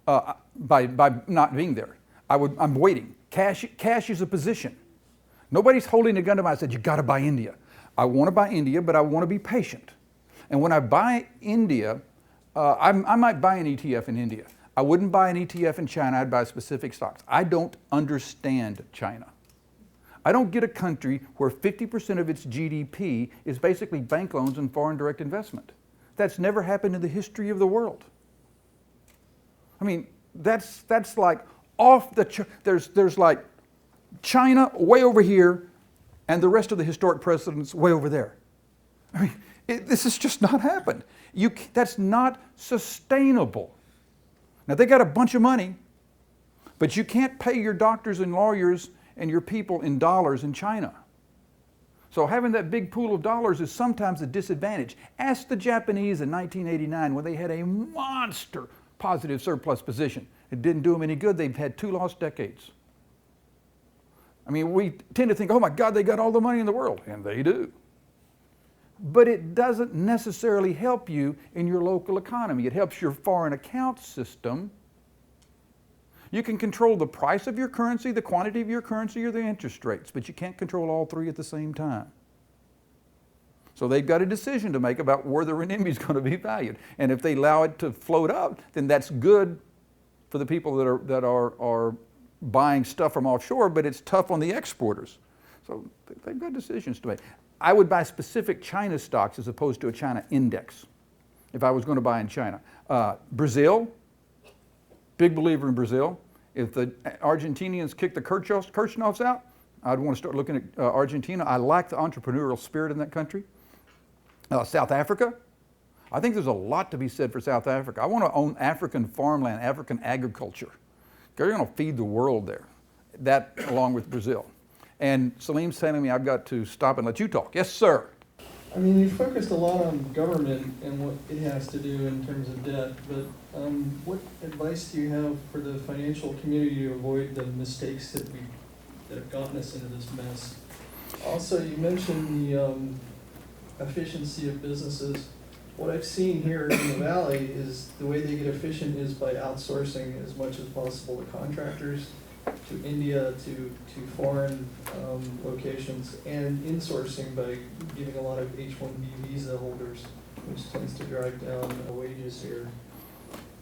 now? By not being there. I'm waiting. Cash is a position. Nobody's holding a gun to my head. You got to buy India. I want to buy India, but I want to be patient. And when I buy India, I might buy an ETF in India. I wouldn't buy an ETF in China. I'd buy specific stocks. I don't understand China. I don't get a country where 50% of its GDP is basically bank loans and foreign direct investment. That's never happened in the history of the world. I mean, that's like off the there's like China way over here and the rest of the historic precedents way over there. I mean, this has just not happened. That's not sustainable. Now, they got a bunch of money, but you can't pay your doctors and lawyers and your people in dollars in China. So having that big pool of dollars is sometimes a disadvantage. Ask the Japanese in 1989 when they had a monster positive surplus position. It didn't do them any good. They've had 2 lost decades. I mean, we tend to think, oh my God, they got all the money in the world. And they do. but it doesn't necessarily help you in your local economy. It helps your foreign account system. You can control the price of your currency, the quantity of your currency, or the interest rates, but you can't control all three at the same time. So they've got a decision to make about where the renminbi is going to be valued. And if they allow it to float up, then that's good for the people that are buying stuff from offshore, but it's tough on the exporters. So they've got decisions to make. I would buy specific China stocks as opposed to a China index if I was going to buy in China. Brazil, big believer in Brazil. If the Argentinians kick the Kirchhoffs out, I'd want to start looking at Argentina. I like the entrepreneurial spirit in that country. South Africa, I think there's a lot to be said for South Africa. I want to own African farmland, African agriculture. They're going to feed the world there. That along with Brazil. And Salim's telling me I've got to stop and let you talk. Yes, sir. I mean, you focused a lot on government and what it has to do in terms of debt, but what advice do you have for the financial community to avoid the mistakes that have gotten us into this mess? Also, you mentioned the efficiency of businesses. What I've seen here in the Valley is the way they get efficient is by outsourcing as much as possible to contractors, to India, to foreign locations, and insourcing by giving a lot of H-1B visa holders, which tends to drive down wages here.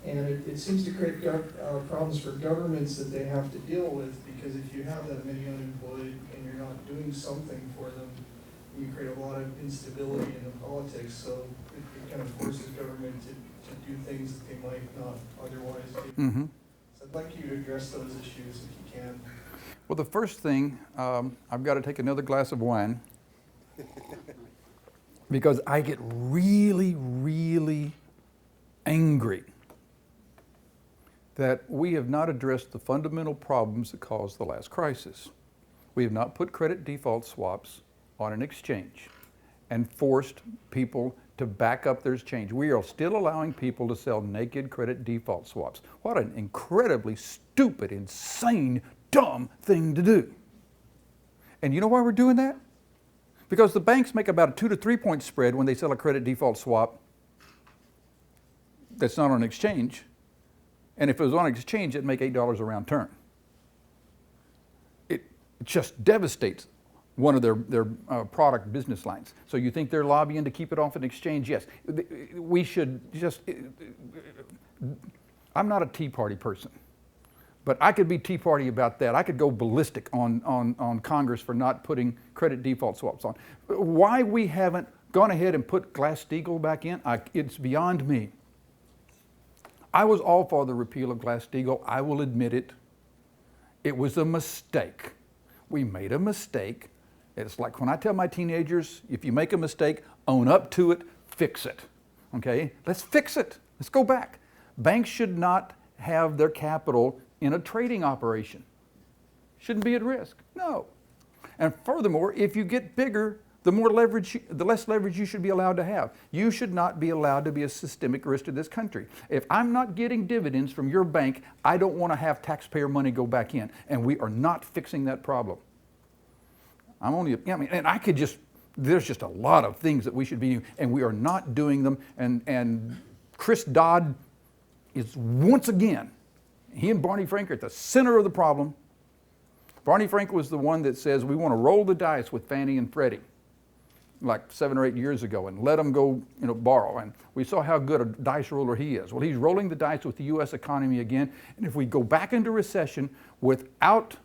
And it seems to create problems for governments that they have to deal with, because if you have that many unemployed and you're not doing something for them, you create a lot of instability in the politics, so it kind of forces government to do things that they might not otherwise do. Mm-hmm. So I'd like you to address those issues if you can. Well, the first thing, I've got to take another glass of wine because I get really, really angry that we have not addressed the fundamental problems that caused the last crisis. We have not put credit default swaps on an exchange and forced people to back up their exchange. We are still allowing people to sell naked credit default swaps. What an incredibly stupid, insane, dumb thing to do. And you know why we're doing that? Because the banks make about a 2 to 3 point spread when they sell a credit default swap that's not on exchange. And if it was on exchange, it'd make $8 a round turn. It just devastates one of their product business lines. So you think they're lobbying to keep it off an exchange? Yes. We should just, I'm not a Tea Party person, but I could be Tea Party about that. I could go ballistic on Congress for not putting credit default swaps on. Why we haven't gone ahead and put Glass-Steagall back in, it's beyond me. I was all for the repeal of Glass-Steagall. I will admit it. It was a mistake. We made a mistake. It's like when I tell my teenagers, if you make a mistake, own up to it, fix it. Okay? Let's fix it. Let's go back. Banks should not have their capital in a trading operation. Shouldn't be at risk. No. And furthermore, if you get bigger, the less leverage you should be allowed to have. You should not be allowed to be a systemic risk to this country. If I'm not getting dividends from your bank, I don't want to have taxpayer money go back in. And we are not fixing that problem. And I could just, there's just a lot of things that we should be doing, and we are not doing them. And Chris Dodd is once again, he and Barney Frank are at the center of the problem. Barney Frank was the one that says we want to roll the dice with Fannie and Freddie, like 7 or 8 years ago, and let them go, borrow. And we saw how good a dice roller he is. Well, he's rolling the dice with the U.S. economy again. And if we go back into recession without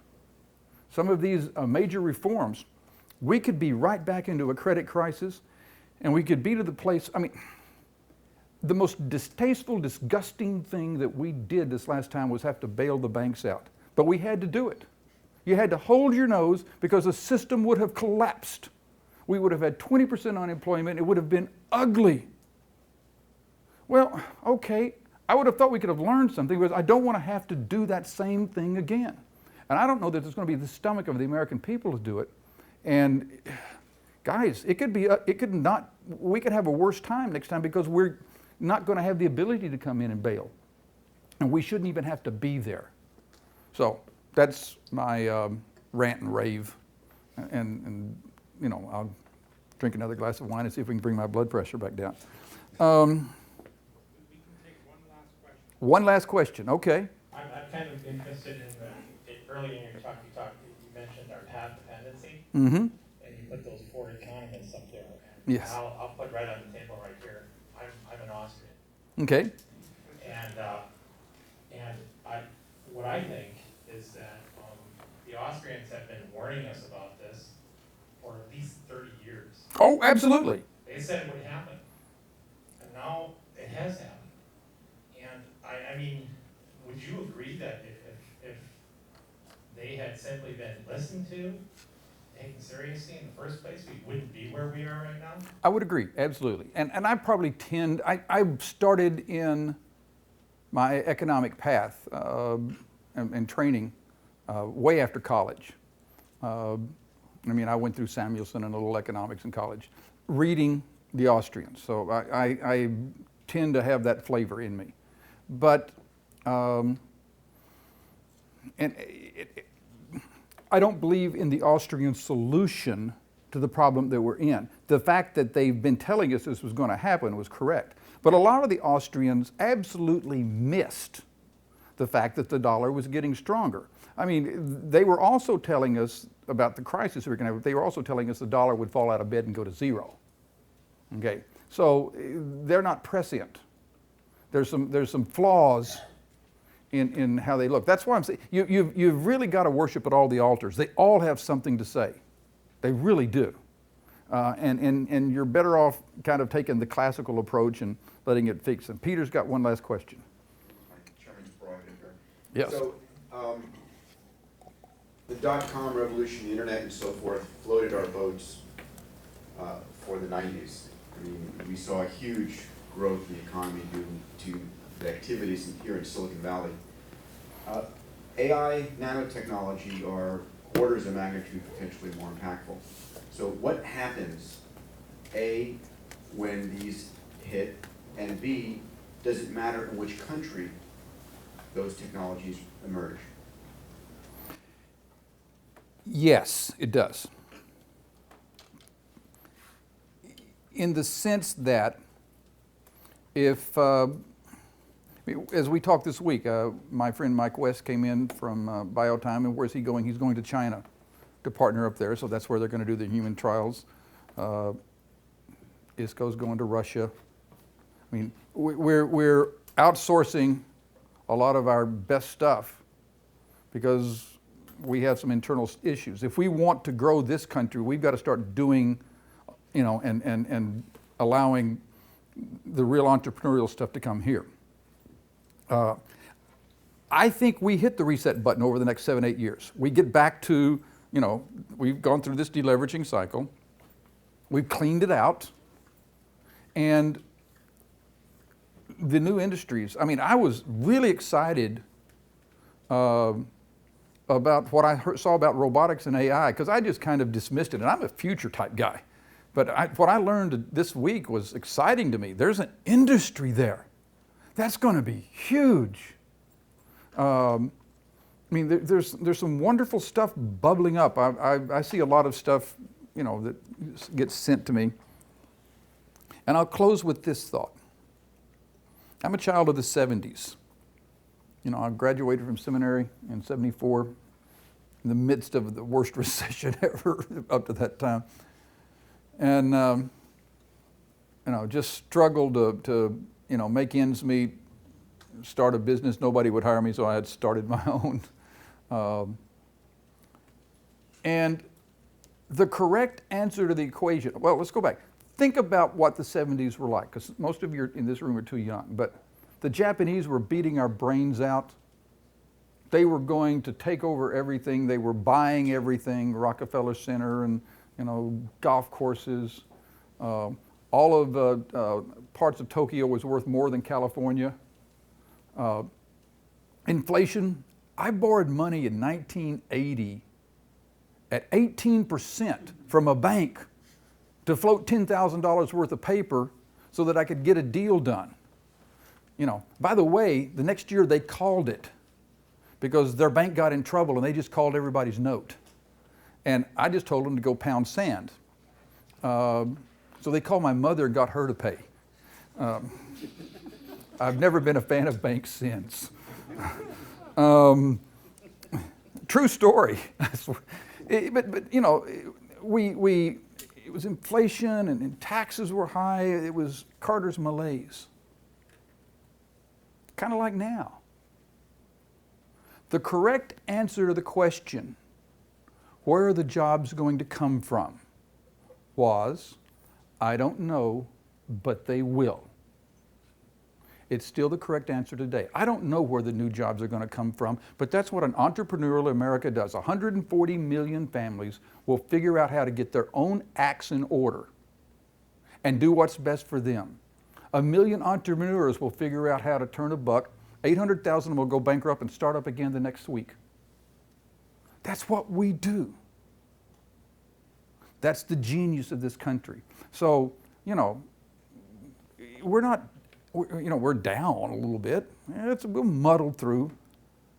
some of these major reforms, we could be right back into a credit crisis, and we could be to the place, the most distasteful, disgusting thing that we did this last time was have to bail the banks out. But we had to do it. You had to hold your nose because the system would have collapsed. We would have had 20% unemployment. It would have been ugly. Well, okay, I would have thought we could have learned something, because I don't want to have to do that same thing again. And I don't know that there's going to be the stomach of the American people to do it. And guys, we could have a worse time next time because we're not going to have the ability to come in and bail. And we shouldn't even have to be there. So that's my rant and rave. And I'll drink another glass of wine and see if we can bring my blood pressure back down. We can take one last question. One last question, okay. I'm kind of interested in earlier in your talk, you mentioned our path dependency, Mm-hmm. and you put those 4 economists up there. And Yes. I'll put right on the table right here, I'm an Austrian. Okay. And what I think is that the Austrians have been warning us about this for at least 30 years. Oh, absolutely. They said it would happen, and now it has happened. And I mean, would you agree that if they had simply been listened to, taken seriously in the first place, we wouldn't be where we are right now? I would agree, absolutely. And I probably I started in my economic path and training way after college. I mean, I went through Samuelson and a little economics in college, reading the Austrians. So I tend to have that flavor in me. But, I don't believe in the Austrian solution to the problem that we're in. The fact that they've been telling us this was going to happen was correct. But a lot of the Austrians absolutely missed the fact that the dollar was getting stronger. I mean, they were also telling us about the crisis we were going to have. They were also telling us the dollar would fall out of bed and go to zero. Okay, so they're not prescient. There's some flaws in how they look. That's why I'm saying you've really got to worship at all the altars. They all have something to say. They really do. And you're better off kind of taking the classical approach and letting it fix them. Peter's got one last question. Chairman's prerogative here. Yes. So, the dot-com revolution, the internet and so forth, floated our boats for the 90s. I mean, we saw a huge growth in the economy due to the activities here in Silicon Valley. AI, nanotechnology are orders of magnitude potentially more impactful. So what happens, A, when these hit, and B, does it matter in which country those technologies emerge? Yes, it does. In the sense that if, as we talked this week, my friend Mike West came in from Biotime, and where's he going? He's going to China to partner up there, so that's where they're going to do the human trials. ISCO's going to Russia. I mean, we're outsourcing a lot of our best stuff because we have some internal issues. If we want to grow this country, we've got to start doing, you know, and allowing the real entrepreneurial stuff to come here. I think we hit the reset button over the next 7-8 years. We get back to, you know, we've gone through this deleveraging cycle. We've cleaned it out. And the new industries, I mean, I was really excited about what I saw about robotics and AI, because I just kind of dismissed it, and I'm a future type guy. But what I learned this week was exciting to me. There's an industry there. That's going to be huge. I mean, there's some wonderful stuff bubbling up. I see a lot of stuff, you know, that gets sent to me. And I'll close with this thought. I'm a child of the 70s. You know, I graduated from seminary in '74, in the midst of the worst recession ever up to that time. And, you know, just struggled to, you know, make ends meet, start a business. Nobody would hire me, so I had started my own. And the correct answer to the equation, well, let's go back. Think about what the 70s were like, because most of you in this room are too young, but the Japanese were beating our brains out. They were going to take over everything. They were buying everything, Rockefeller Center and, you know, golf courses. All of parts of Tokyo was worth more than California. Inflation, I borrowed money in 1980 at 18% from a bank to float $10,000 worth of paper so that I could get a deal done. You know, by the way, the next year they called it because their bank got in trouble and they just called everybody's note. And I just told them to go pound sand. So they called my mother and got her to pay. I've never been a fan of banks since. True story. But you know, it was inflation and taxes were high. It was Carter's malaise. Kind of like now. The correct answer to the question, where are the jobs going to come from, was, I don't know, but they will. It's still the correct answer today. I don't know where the new jobs are going to come from, but that's what an entrepreneurial America does. 140 million families will figure out how to get their own acts in order and do what's best for them. 1 million entrepreneurs will figure out how to turn a buck. 800,000 will go bankrupt and start up again the next week. That's what we do. That's the genius of this country. So, you know, we're down a little bit. We'll muddle through,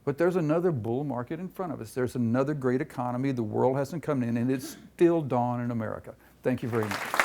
but there's another bull market in front of us. There's another great economy. The world hasn't come in, and it's still dawn in America. Thank you very much.